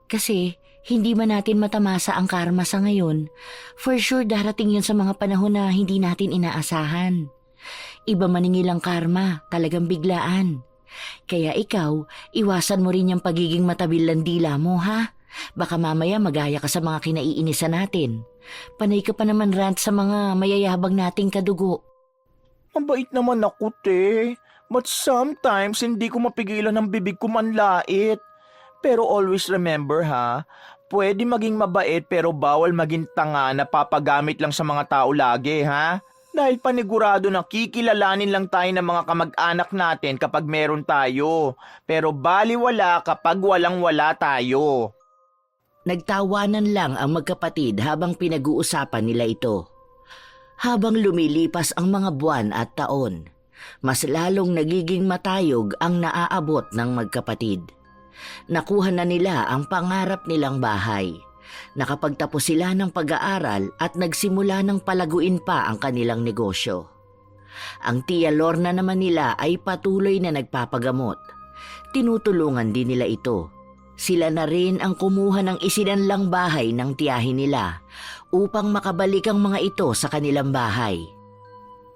Speaker 1: Kasi hindi man natin matamasa ang karma sa ngayon, for sure darating yun sa mga panahon na hindi natin inaasahan. Iba maningil ang karma, talagang biglaan. Kaya ikaw, iwasan mo rin yung pagiging matabil ng dila mo, ha? Baka mamaya magaya ka sa mga kinaiinisan natin. Panay ka pa naman rant sa mga mayayabang nating kadugo.
Speaker 2: Mabait naman ako, te. But sometimes, hindi ko mapigilan ang bibig ko manlait. Pero always remember, ha? Pwede maging mabait pero bawal maging tanga na papagamit lang sa mga tao lagi, ha? Dahil panigurado na kikilalanin lang tayo ng mga kamag-anak natin kapag meron tayo. Pero baliwala kapag walang-wala tayo.
Speaker 1: Nagtawanan lang ang magkapatid habang pinag-uusapan nila ito. Habang lumilipas ang mga buwan at taon, mas lalong nagiging matayog ang naaabot ng magkapatid. Nakuha na nila ang pangarap nilang bahay. Nakapagtapos sila ng pag-aaral at nagsimula ng palaguin pa ang kanilang negosyo. Ang Tia Lorna naman nila ay patuloy na nagpapagamot. Tinutulungan din nila ito. Sila na rin ang kumuha ng isinanlang bahay ng tiyahin nila upang makabalik ang mga ito sa kanilang bahay.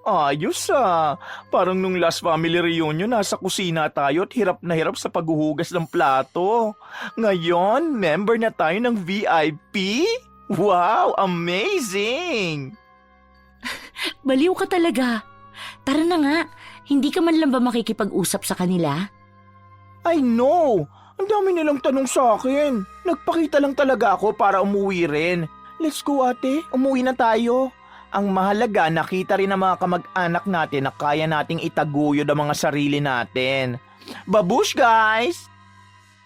Speaker 2: Ayos ah. Parang nung last family reunion, nasa kusina tayo at hirap na hirap sa paghuhugas ng plato. Ngayon, member na tayo ng VIP? Wow, amazing!
Speaker 1: Baliw ka talaga. Tara na nga, hindi ka man lang ba makikipag-usap sa kanila?
Speaker 2: I know! Ang dami nilang tanong sa akin. Nagpakita lang talaga ako para umuwi rin. Let's go ate, umuwi na tayo. Ang mahalaga, nakita rin ng mga kamag-anak natin na kaya nating itaguyod ang mga sarili natin. Babush guys!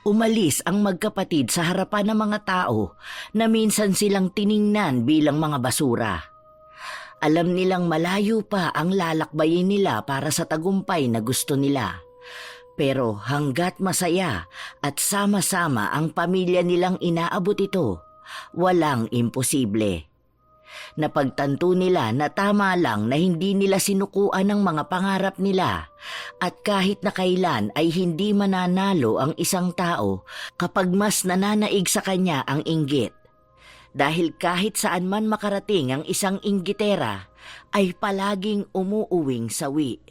Speaker 1: Umalis ang magkapatid sa harapan ng mga tao na minsan silang tiningnan bilang mga basura. Alam nilang malayo pa ang lalakbayin nila para sa tagumpay na gusto nila. Pero hanggat masaya at sama-sama ang pamilya nilang inaabot ito, walang imposible. Napagtanto nila na tama lang na hindi nila sinukuan ang mga pangarap nila at kahit na kailan ay hindi mananalo ang isang tao kapag mas nananaig sa kanya ang inggit. Dahil kahit saan man makarating ang isang inggitera ay palaging umuuwing sawi.